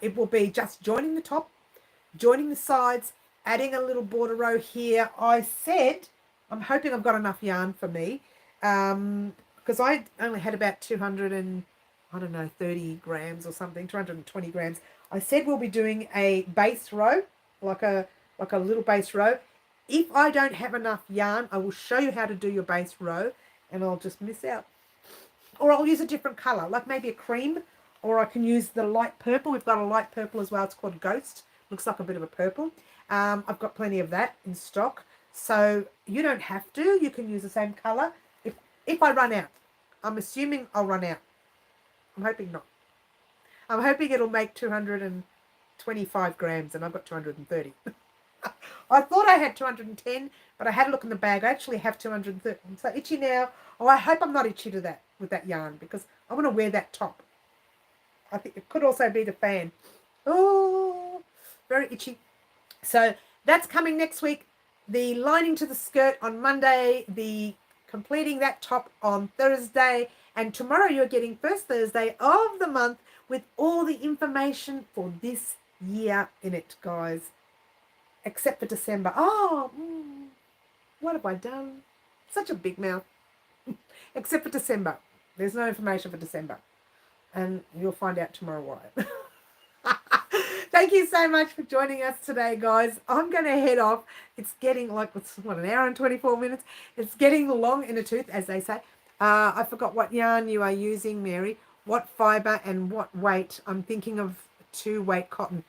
It will be just joining the top, joining the sides, adding a little border row here. I said, I'm hoping I've got enough yarn for me, because I only had about 30 grams or something, 220 grams. I said we'll be doing a base row, like a little base row. If I don't have enough yarn, I will show you how to do your base row, and I'll just miss out. Or I'll use a different colour, like maybe a cream, or I can use the light purple. We've got a light purple as well. It's called Ghost. Looks like a bit of a purple. I've got plenty of that in stock. So you don't have to. You can use the same colour. If I run out, I'm assuming I'll run out. I'm hoping not. I'm hoping it'll make 225 grams, and I've got 230. I thought I had 210, but I had a look in the bag. I actually have 230. I'm so itchy now. Oh, I hope I'm not itchy to that with that yarn, because I want to wear that top. I think it could also be the fan. Oh, very itchy. So that's coming next week. The lining to the skirt on Monday, the completing that top on Thursday, and tomorrow you're getting first Thursday of the month with all the information for this year in it, guys. Except for December. Oh, what have I done? Such a big mouth. Except for December. There's no information for December. And you'll find out tomorrow why. Thank you so much for joining us today, guys. I'm going to head off. It's getting like, an hour and 24 minutes. It's getting long in the tooth, as they say. I forgot what yarn you are using, Mary. What fibre and what weight. I'm thinking of 2-weight cotton.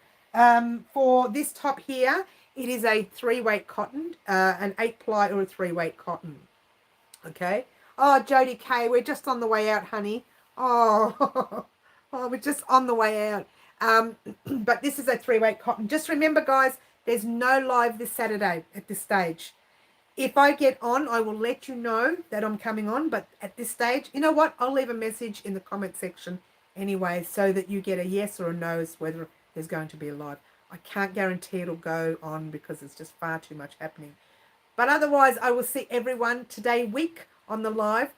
For this top here, it is a 3-weight cotton, an 8-ply or a 3-weight cotton. Okay. Oh, Jody K, we're just on the way out, honey. Oh, we're just on the way out. But this is a 3-weight cotton. Just remember, guys, there's no live this Saturday at this stage. If I get on, I will let you know that I'm coming on. But at this stage, you know what? I'll leave a message in the comment section anyway, so that you get a yes or a no as whether there's going to be a live. I can't guarantee it'll go on because there's just far too much happening. But otherwise, I will see everyone today week on the live,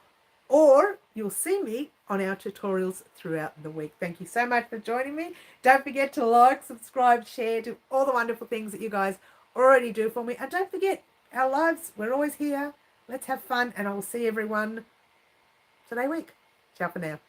or you'll see me on our tutorials throughout the week. Thank you so much for joining me. Don't forget to like, subscribe, share, do all the wonderful things that you guys already do for me. And don't forget, our lives, we're always here. Let's have fun, and I will see everyone today week. Ciao for now.